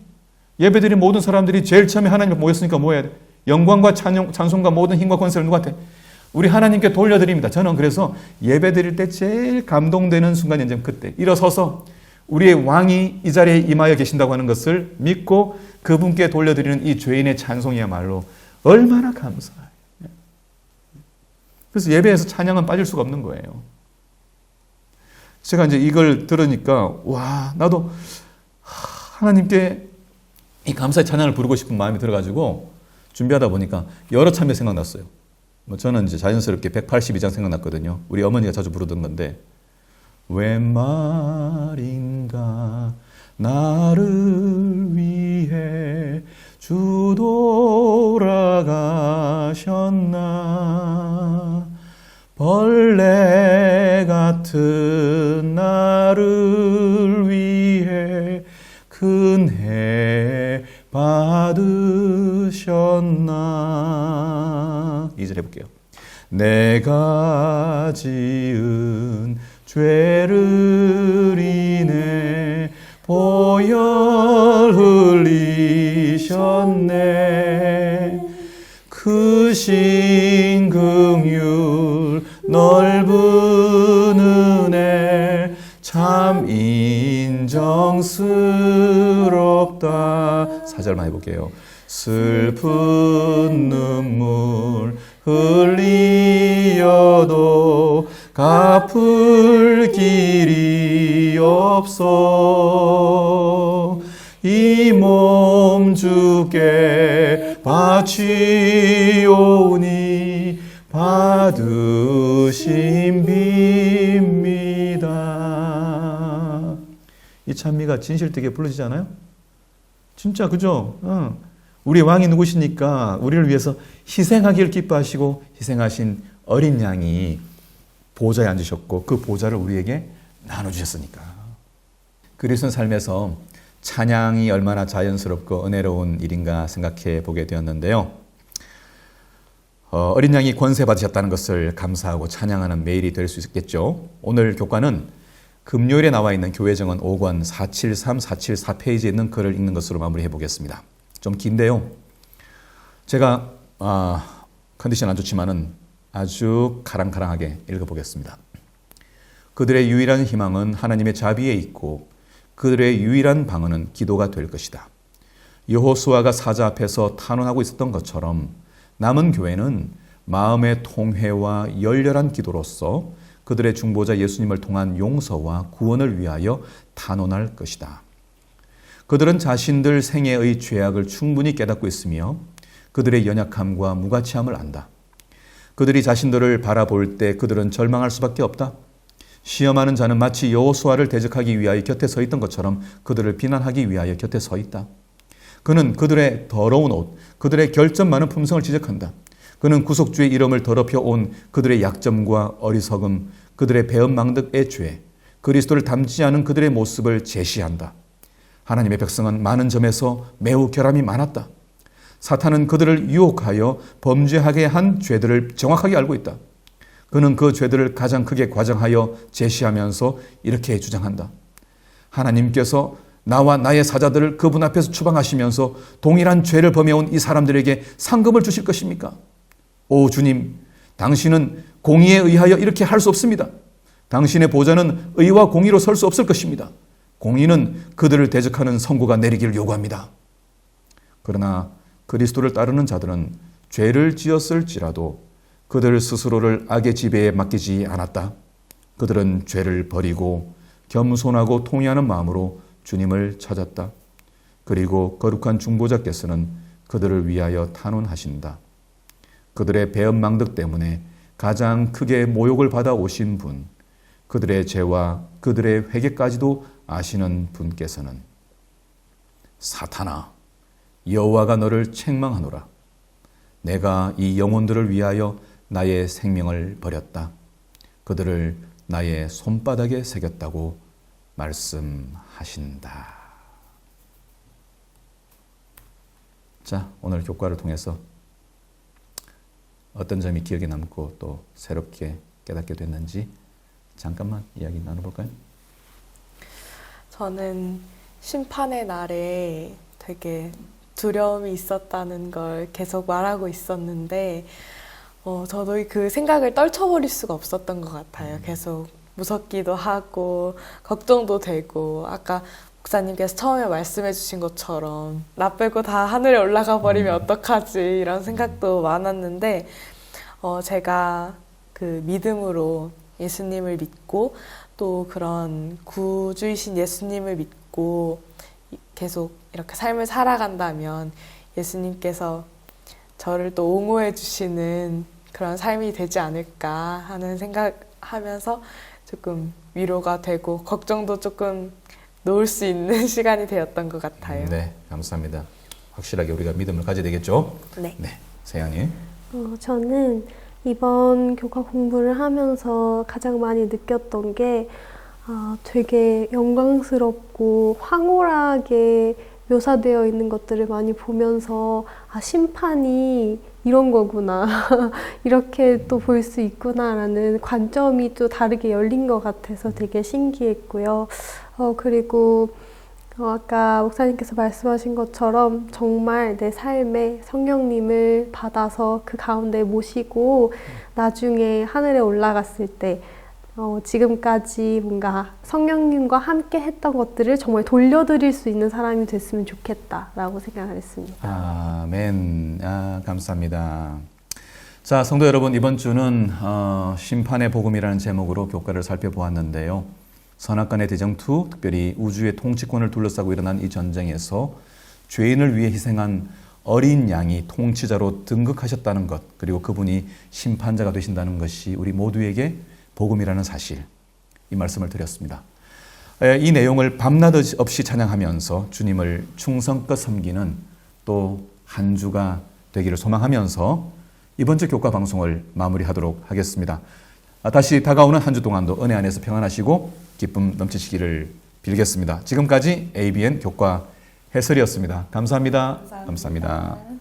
예배 드린 모든 사람들이 제일 처음에 하나님 모였으니까 뭐 해야 돼? 영광과 찬송과 모든 힘과 권세를 누구한테? 우리 하나님께 돌려드립니다. 저는 그래서 예배 드릴 때 제일 감동되는 순간이 언제면 그때 일어서서 우리의 왕이 이 자리에 임하여 계신다고 하는 것을 믿고 그분께 돌려드리는 이 죄인의 찬송이야말로 얼마나 감사해요. 그래서 예배에서 찬양은 빠질 수가 없는 거예요. 제가 이제 이걸 들으니까 와, 나도 하나님께 이 감사의 찬양을 부르고 싶은 마음이 들어가지고 준비하다 보니까 여러 참여 생각났어요. 뭐 저는 이제 자연스럽게 182장 생각났거든요. 우리 어머니가 자주 부르던 건데 웬 말인가 나를 위해 주 돌아가셨나 벌레 같은 나를 위해 큰해 받으셨나. 2절 해볼게요. 내가 지은 죄를 인해 보혈 흘리셨네. 크신 긍휼 넓은 은혜 참 인정스럽다. 4절만 해볼게요. 슬픈 눈물 흘리어도 갚을 길이 없어 이 몸 주께 바치오니 받으심 빕니다. 이 찬미가 진실되게 불러지지 않아요? 진짜 그죠? 우리 왕이 누구시니까 우리를 위해서 희생하기를 기뻐하시고 희생하신 어린 양이 보좌에 앉으셨고 그 보좌를 우리에게 나눠주셨으니까. 그리스도인 삶에서 찬양이 얼마나 자연스럽고 은혜로운 일인가 생각해 보게 되었는데요. 어린 양이 권세 받으셨다는 것을 감사하고 찬양하는 매일이 될 수 있겠죠. 오늘 교과는 금요일에 나와 있는 교회정원 5권 473, 474페이지에 있는 글을 읽는 것으로 마무리해 보겠습니다. 좀 긴데요. 제가 컨디션 안 좋지만은 아주 가랑가랑하게 읽어보겠습니다. 그들의 유일한 희망은 하나님의 자비에 있고 그들의 유일한 방언은 기도가 될 것이다. 여호수아가 사자 앞에서 탄원하고 있었던 것처럼 남은 교회는 마음의 통회와 열렬한 기도로서 그들의 중보자 예수님을 통한 용서와 구원을 위하여 탄원할 것이다. 그들은 자신들 생애의 죄악을 충분히 깨닫고 있으며 그들의 연약함과 무가치함을 안다. 그들이 자신들을 바라볼 때 그들은 절망할 수밖에 없다. 시험하는 자는 마치 여호수아를 대적하기 위하여 곁에 서 있던 것처럼 그들을 비난하기 위하여 곁에 서 있다. 그는 그들의 더러운 옷, 그들의 결점 많은 품성을 지적한다. 그는 구속주의 이름을 더럽혀 온 그들의 약점과 어리석음, 그들의 배은망덕의 죄, 그리스도를 닮지 않은 그들의 모습을 제시한다. 하나님의 백성은 많은 점에서 매우 결함이 많았다. 사탄은 그들을 유혹하여 범죄하게 한 죄들을 정확하게 알고 있다. 그는 그 죄들을 가장 크게 과장하여 제시하면서 이렇게 주장한다. 하나님께서 나와 나의 사자들을 그분 앞에서 추방하시면서 동일한 죄를 범해온 이 사람들에게 상급을 주실 것입니까? 오 주님, 당신은 공의에 의하여 이렇게 할 수 없습니다. 당신의 보좌는 의와 공의로 설 수 없을 것입니다. 공의는 그들을 대적하는 선고가 내리기를 요구합니다. 그러나 그리스도를 따르는 자들은 죄를 지었을지라도 그들 스스로를 악의 지배에 맡기지 않았다. 그들은 죄를 버리고 겸손하고 통회하는 마음으로 주님을 찾았다. 그리고 거룩한 중보자께서는 그들을 위하여 탄원하신다. 그들의 배은망덕 때문에 가장 크게 모욕을 받아 오신 분, 그들의 죄와 그들의 회개까지도 아시는 분께서는 사탄아, 여호와가 너를 책망하노라. 내가 이 영혼들을 위하여 나의 생명을 버렸다. 그들을 나의 손바닥에 새겼다고 말씀하신다. 자, 오늘 교과를 통해서 어떤 점이 기억에 남고 또 새롭게 깨닫게 됐는지 잠깐만 이야기 나눠볼까요? 저는 심판의 날에 되게 두려움이 있었다는 걸 계속 말하고 있었는데 저도 그 생각을 떨쳐버릴 수가 없었던 것 같아요. 계속 무섭기도 하고 걱정도 되고 아까 목사님께서 처음에 말씀해 주신 것처럼 나 빼고 다 하늘에 올라가 버리면 어떡하지 이런 생각도 많았는데 제가 그 믿음으로 예수님을 믿고 또 그런 구주이신 예수님을 믿고 계속 이렇게 삶을 살아간다면 예수님께서 저를 또 옹호해 주시는 그런 삶이 되지 않을까 하는 생각하면서 조금 위로가 되고 걱정도 조금 놓을 수 있는 시간이 되었던 것 같아요. 네, 감사합니다. 확실하게 우리가 믿음을 가져야 되겠죠? 네. 네, 세연이. 저는 이번 교과 공부를 하면서 가장 많이 느꼈던 게 되게 영광스럽고 황홀하게 묘사되어 있는 것들을 많이 보면서 심판이 이런 거구나 이렇게 또 볼 수 있구나라는 관점이 또 다르게 열린 것 같아서 되게 신기했고요. 그리고 아까 목사님께서 말씀하신 것처럼 정말 내 삶에 성령님을 받아서 그 가운데 모시고 나중에 하늘에 올라갔을 때 지금까지 뭔가 성령님과 함께 했던 것들을 정말 돌려드릴 수 있는 사람이 됐으면 좋겠다라고 생각을 했습니다. 아멘. 감사합니다. 자, 성도 여러분, 이번 주는 심판의 복음이라는 제목으로 교과를 살펴보았는데요. 선악간의 대쟁투, 특별히 우주의 통치권을 둘러싸고 일어난 이 전쟁에서 죄인을 위해 희생한 어린 양이 통치자로 등극하셨다는 것, 그리고 그분이 심판자가 되신다는 것이 우리 모두에게 복음이라는 사실, 이 말씀을 드렸습니다. 이 내용을 밤낮 없이 찬양하면서 주님을 충성껏 섬기는 또 한 주가 되기를 소망하면서 이번 주 교과 방송을 마무리하도록 하겠습니다. 다시 다가오는 한 주 동안도 은혜 안에서 평안하시고 기쁨 넘치시기를 빌겠습니다. 지금까지 ABN 교과 해설이었습니다. 감사합니다. 감사합니다.